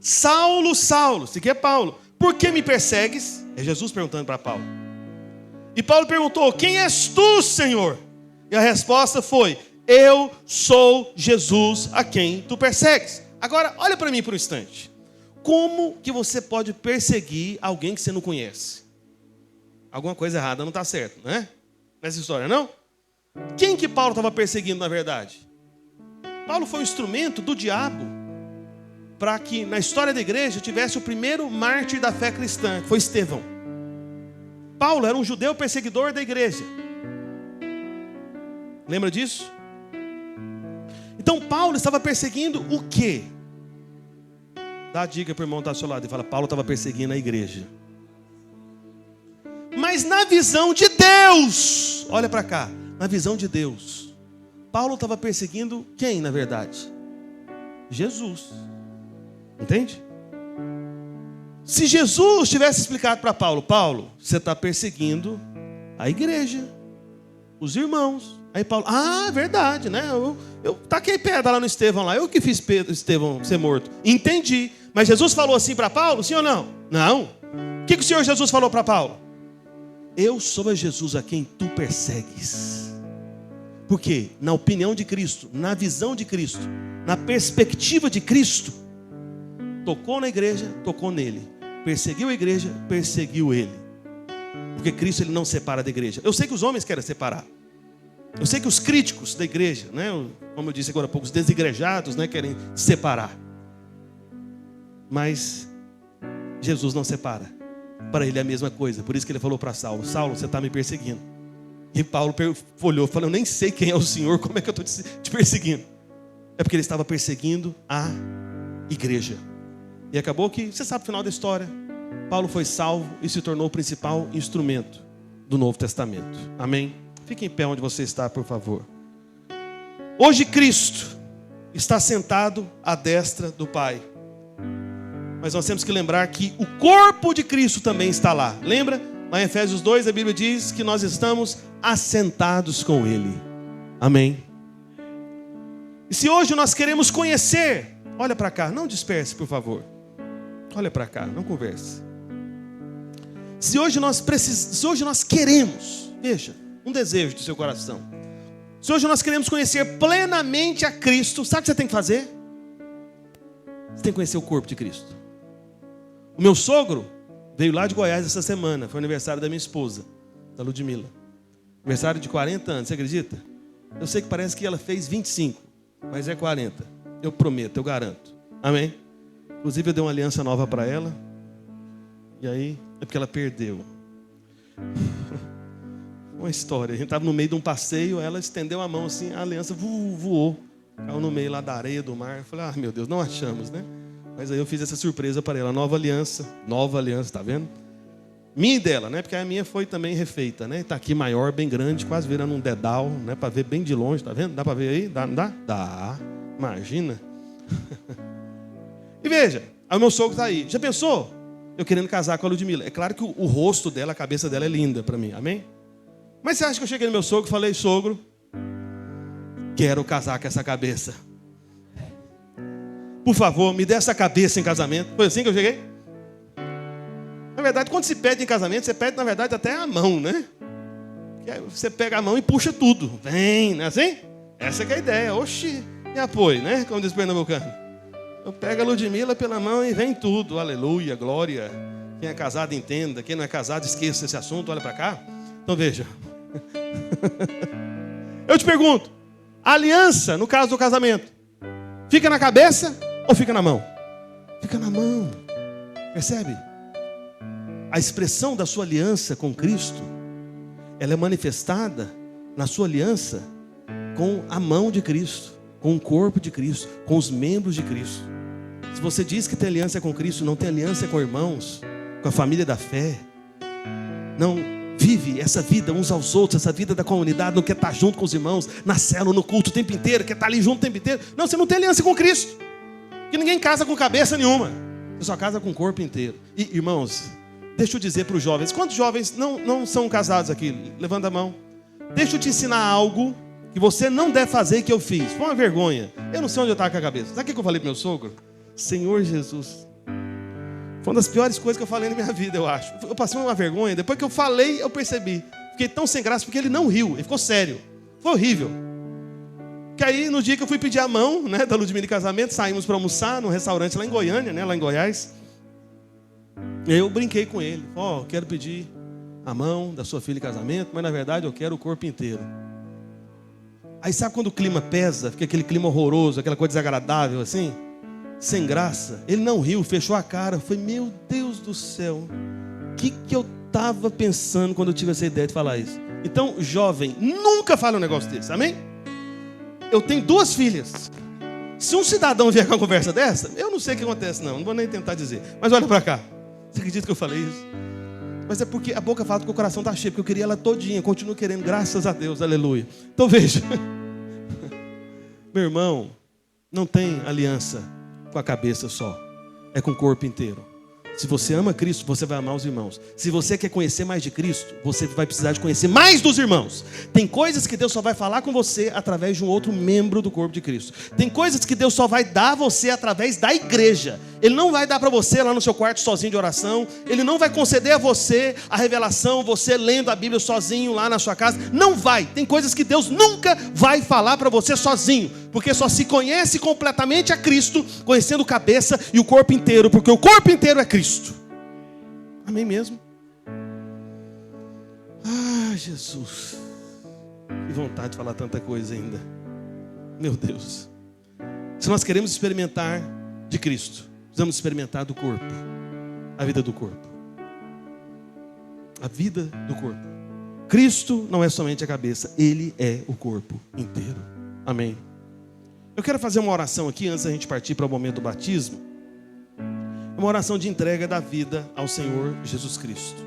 Saulo, Saulo, isso aqui é Paulo, por que me persegues? É Jesus perguntando para Paulo. E Paulo perguntou: quem és tu, Senhor? E a resposta foi: eu sou Jesus a quem tu persegues. Agora, olha para mim por um instante. Como que você pode perseguir alguém que você não conhece? Alguma coisa errada não está certo, né? Nessa história, não? Quem que Paulo estava perseguindo, na verdade? Paulo foi um instrumento do diabo para que na história da igreja tivesse o primeiro mártir da fé cristã, que foi Estevão. Paulo era um judeu perseguidor da igreja. Lembra disso? Então Paulo estava perseguindo o quê? Dá a dica para o irmão que está ao seu lado e fala: Paulo estava perseguindo a igreja. Mas na visão de Deus, olha para cá, na visão de Deus, Paulo estava perseguindo quem, na verdade? Jesus. Entende? Se Jesus tivesse explicado para Paulo: Paulo, você está perseguindo a igreja, os irmãos. Aí Paulo: ah, é verdade, né? Eu taquei pedra lá no Estevão, lá. Eu que fiz Estevão ser morto. Entendi. Mas Jesus falou assim para Paulo, sim ou não? Não. O que o Senhor Jesus falou para Paulo? Eu sou a Jesus a quem tu persegues. Porque na opinião de Cristo, na visão de Cristo, na perspectiva de Cristo, tocou na igreja, tocou nele. Perseguiu a igreja, perseguiu ele. Porque Cristo, ele não separa da igreja. Eu sei que os homens querem separar. Eu sei que os críticos da igreja, né, como eu disse agora há pouco, os desigrejados, né, querem separar. Mas Jesus não separa. Para ele é a mesma coisa. Por isso que ele falou para Saulo: Saulo, você está me perseguindo. E Paulo olhou e falou: eu nem sei quem é o Senhor, como é que eu estou te perseguindo? É porque ele estava perseguindo a igreja. E acabou que, você sabe o final da história, Paulo foi salvo e se tornou o principal instrumento do Novo Testamento. Amém? Fique em pé onde você está, por favor. Hoje Cristo está sentado à destra do Pai. Mas nós temos que lembrar que o corpo de Cristo também está lá. Lembra? Lá em Efésios 2 a Bíblia diz que nós estamos assentados com Ele. Amém? E se hoje nós queremos conhecer, olha para cá, não disperse, por favor. Olha para cá, não converse. Se hoje nós queremos, veja, um desejo do seu coração. Se hoje nós queremos conhecer plenamente a Cristo, sabe o que você tem que fazer? Você tem que conhecer o corpo de Cristo. O meu sogro veio lá de Goiás essa semana. Foi aniversário da minha esposa, da Ludmila. Aniversário de 40 anos, você acredita? Eu sei que parece que ela fez 25, mas é 40. Eu prometo, eu garanto. Amém? Inclusive eu dei uma aliança nova para ela. E aí, é porque ela perdeu. Uma história. A gente estava no meio de um passeio, ela estendeu a mão assim, a aliança voou. Caiu no meio lá da areia do mar. Eu falei: ah, meu Deus, não achamos, né? Mas aí eu fiz essa surpresa para ela. Nova aliança, tá vendo? Minha e dela, né? Porque a minha foi também refeita, né? Está aqui maior, bem grande, quase virando um dedal, né? Para ver bem de longe, tá vendo? Dá para ver aí? Dá, não dá? Dá. Imagina. E veja, aí o meu sogro está aí. Já pensou? Eu querendo casar com a Ludmila. É claro que o rosto dela, a cabeça dela é linda para mim, amém? Mas você acha que eu cheguei no meu sogro e falei: sogro, quero casar com essa cabeça. Por favor, me dê essa cabeça em casamento. Foi assim que eu cheguei? Na verdade, quando se pede em casamento, você pede, na verdade, até a mão, né? Você pega a mão e puxa tudo. Vem, não é assim? Essa que é a ideia. Oxi, me apoio, né? Como diz o pernambucano. Eu pego a Ludmila pela mão e vem tudo. Aleluia, glória. Quem é casado entenda, quem não é casado esqueça esse assunto, olha para cá. Então veja. Eu te pergunto, a aliança, no caso do casamento, fica na cabeça ou fica na mão? Fica na mão. Percebe? A expressão da sua aliança com Cristo, ela é manifestada na sua aliança com a mão de Cristo, com o corpo de Cristo, com os membros de Cristo. Se você diz que tem aliança com Cristo, não tem aliança com irmãos, com a família da fé, não vive essa vida uns aos outros, essa vida da comunidade, não quer estar junto com os irmãos, na célula, no culto o tempo inteiro, quer estar ali junto o tempo inteiro. Não, você não tem aliança com Cristo. Porque ninguém casa com cabeça nenhuma. Você só casa com o corpo inteiro. E, irmãos, deixa eu dizer para os jovens. Quantos jovens não são casados aqui? Levanta a mão. Deixa eu te ensinar algo que você não deve fazer e que eu fiz. Foi uma vergonha. Eu não sei onde eu estava com a cabeça. Sabe o que eu falei para meu sogro? Senhor Jesus. Foi uma das piores coisas que eu falei na minha vida, eu acho. Eu passei uma vergonha. Depois que eu falei, eu percebi. Fiquei tão sem graça porque ele não riu. Ele ficou sério. Foi horrível. Que aí, no dia que eu fui pedir a mão, né, da Ludmila de casamento, saímos para almoçar num restaurante lá em Goiânia, né, lá em Goiás. Eu brinquei com ele. Quero pedir a mão da sua filha de casamento, mas na verdade eu quero o corpo inteiro. Aí sabe quando o clima pesa, fica aquele clima horroroso, aquela coisa desagradável assim? Sem graça. Ele não riu, fechou a cara. Foi, meu Deus do céu. O que eu estava pensando quando eu tive essa ideia de falar isso? Então, jovem, nunca fale um negócio desse, amém? Eu tenho 2 filhas. Se um cidadão vier com uma conversa dessa, eu não sei o que acontece não vou nem tentar dizer. Mas olha para cá. Você acredita que eu falei isso? Mas é porque a boca fala que o coração está cheio, porque eu queria ela todinha, continuo querendo, graças a Deus, aleluia. Então veja. Meu irmão, não tem aliança com a cabeça só, é com o corpo inteiro. Se você ama Cristo, você vai amar os irmãos. Se você quer conhecer mais de Cristo, você vai precisar de conhecer mais dos irmãos. Tem coisas que Deus só vai falar com você através de um outro membro do corpo de Cristo. Tem coisas que Deus só vai dar a você através da igreja. Ele não vai dar para você lá no seu quarto sozinho de oração. Ele não vai conceder a você a revelação, você lendo a Bíblia sozinho lá na sua casa. Não vai. Tem coisas que Deus nunca vai falar para você sozinho. Porque só se conhece completamente a Cristo, conhecendo cabeça e o corpo inteiro. Porque o corpo inteiro é Cristo. Amém mesmo? Ah, Jesus. Que vontade de falar tanta coisa ainda. Meu Deus. Se nós queremos experimentar de Cristo, precisamos experimentar do corpo. A vida do corpo. A vida do corpo. Cristo não é somente a cabeça, Ele é o corpo inteiro. Amém. Eu quero fazer uma oração aqui antes da gente partir para o momento do batismo. Uma oração de entrega da vida ao Senhor Jesus Cristo.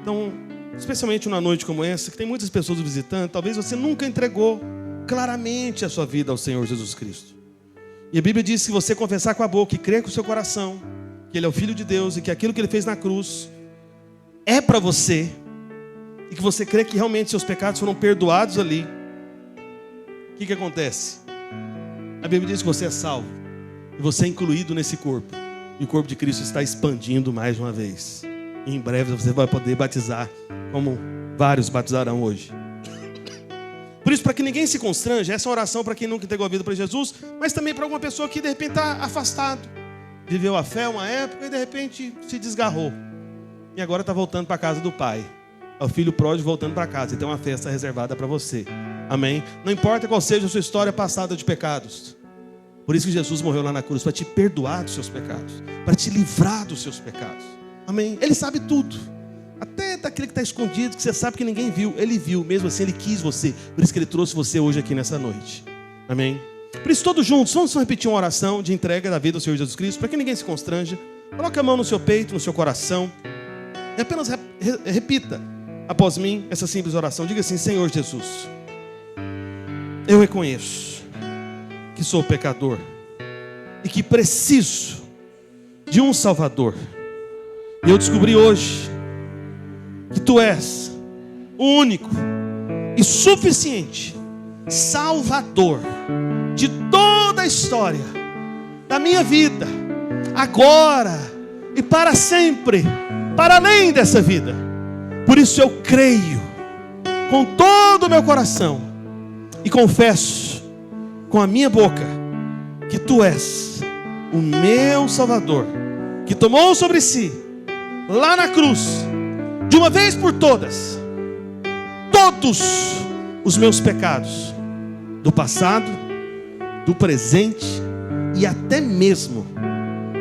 Então, especialmente numa noite como essa, que tem muitas pessoas visitando, talvez você nunca entregou claramente a sua vida ao Senhor Jesus Cristo. E a Bíblia diz que se você confessar com a boca e crer com o seu coração que Ele é o Filho de Deus e que aquilo que Ele fez na cruz é para você, e que você crê que realmente seus pecados foram perdoados ali, o que acontece? A Bíblia diz que você é salvo. E você é incluído nesse corpo. E o corpo de Cristo está expandindo mais uma vez. E em breve você vai poder batizar, como vários batizarão hoje. Por isso, para que ninguém se constrange, essa oração para quem nunca entregou a vida para Jesus, mas também para alguma pessoa que de repente está afastado. Viveu a fé uma época e de repente se desgarrou. E agora está voltando para a casa do Pai. É o filho pródigo voltando para casa. E tem uma festa reservada para você. Amém? Não importa qual seja a sua história passada de pecados. Por isso que Jesus morreu lá na cruz, para te perdoar dos seus pecados, para te livrar dos seus pecados. Amém? Ele sabe tudo. Até daquele que está escondido, que você sabe que ninguém viu. Ele viu, mesmo assim Ele quis você. Por isso que Ele trouxe você hoje aqui nessa noite. Amém? Por isso todos juntos, vamos repetir uma oração de entrega da vida ao Senhor Jesus Cristo, para que ninguém se constranja. Coloque a mão no seu peito, no seu coração. E apenas repita após mim essa simples oração. Diga assim: Senhor Jesus, eu reconheço que sou pecador e que preciso de um Salvador. E eu descobri hoje que Tu és o único e suficiente Salvador de toda a história da minha vida, agora e para sempre, para além dessa vida. Por isso eu creio com todo o meu coração e confesso com a minha boca que Tu és o meu Salvador, que tomou sobre si, lá na cruz, de uma vez por todas, todos os meus pecados, do passado, do presente e até mesmo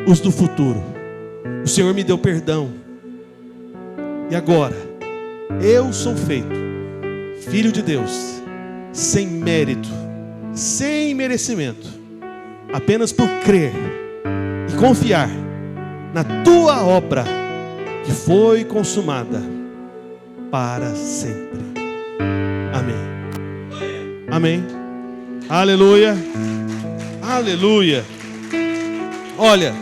os do futuro. O Senhor me deu perdão. E agora, eu sou feito filho de Deus, sem mérito, sem merecimento, apenas por crer e confiar na tua obra que foi consumada para sempre. Amém. Amém. Aleluia. Aleluia. Olha,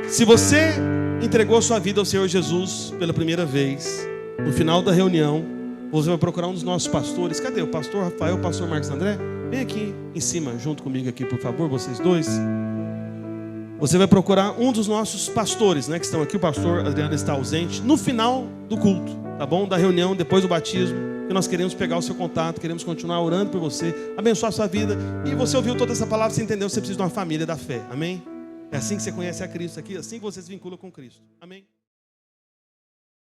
se você entregou sua vida ao Senhor Jesus pela primeira vez, no final da reunião, você vai procurar um dos nossos pastores. Cadê o pastor Rafael, o pastor Marcos André? Vem aqui em cima, junto comigo aqui, por favor, vocês dois. Você vai procurar um dos nossos pastores, né, que estão aqui. O pastor Adriano está ausente. No final do culto, tá bom? Da reunião, depois do batismo, que nós queremos pegar o seu contato, queremos continuar orando por você, abençoar a sua vida. E você ouviu toda essa palavra, você entendeu, você precisa de uma família da fé. Amém? É assim que você conhece a Cristo aqui, assim que você se vincula com Cristo. Amém?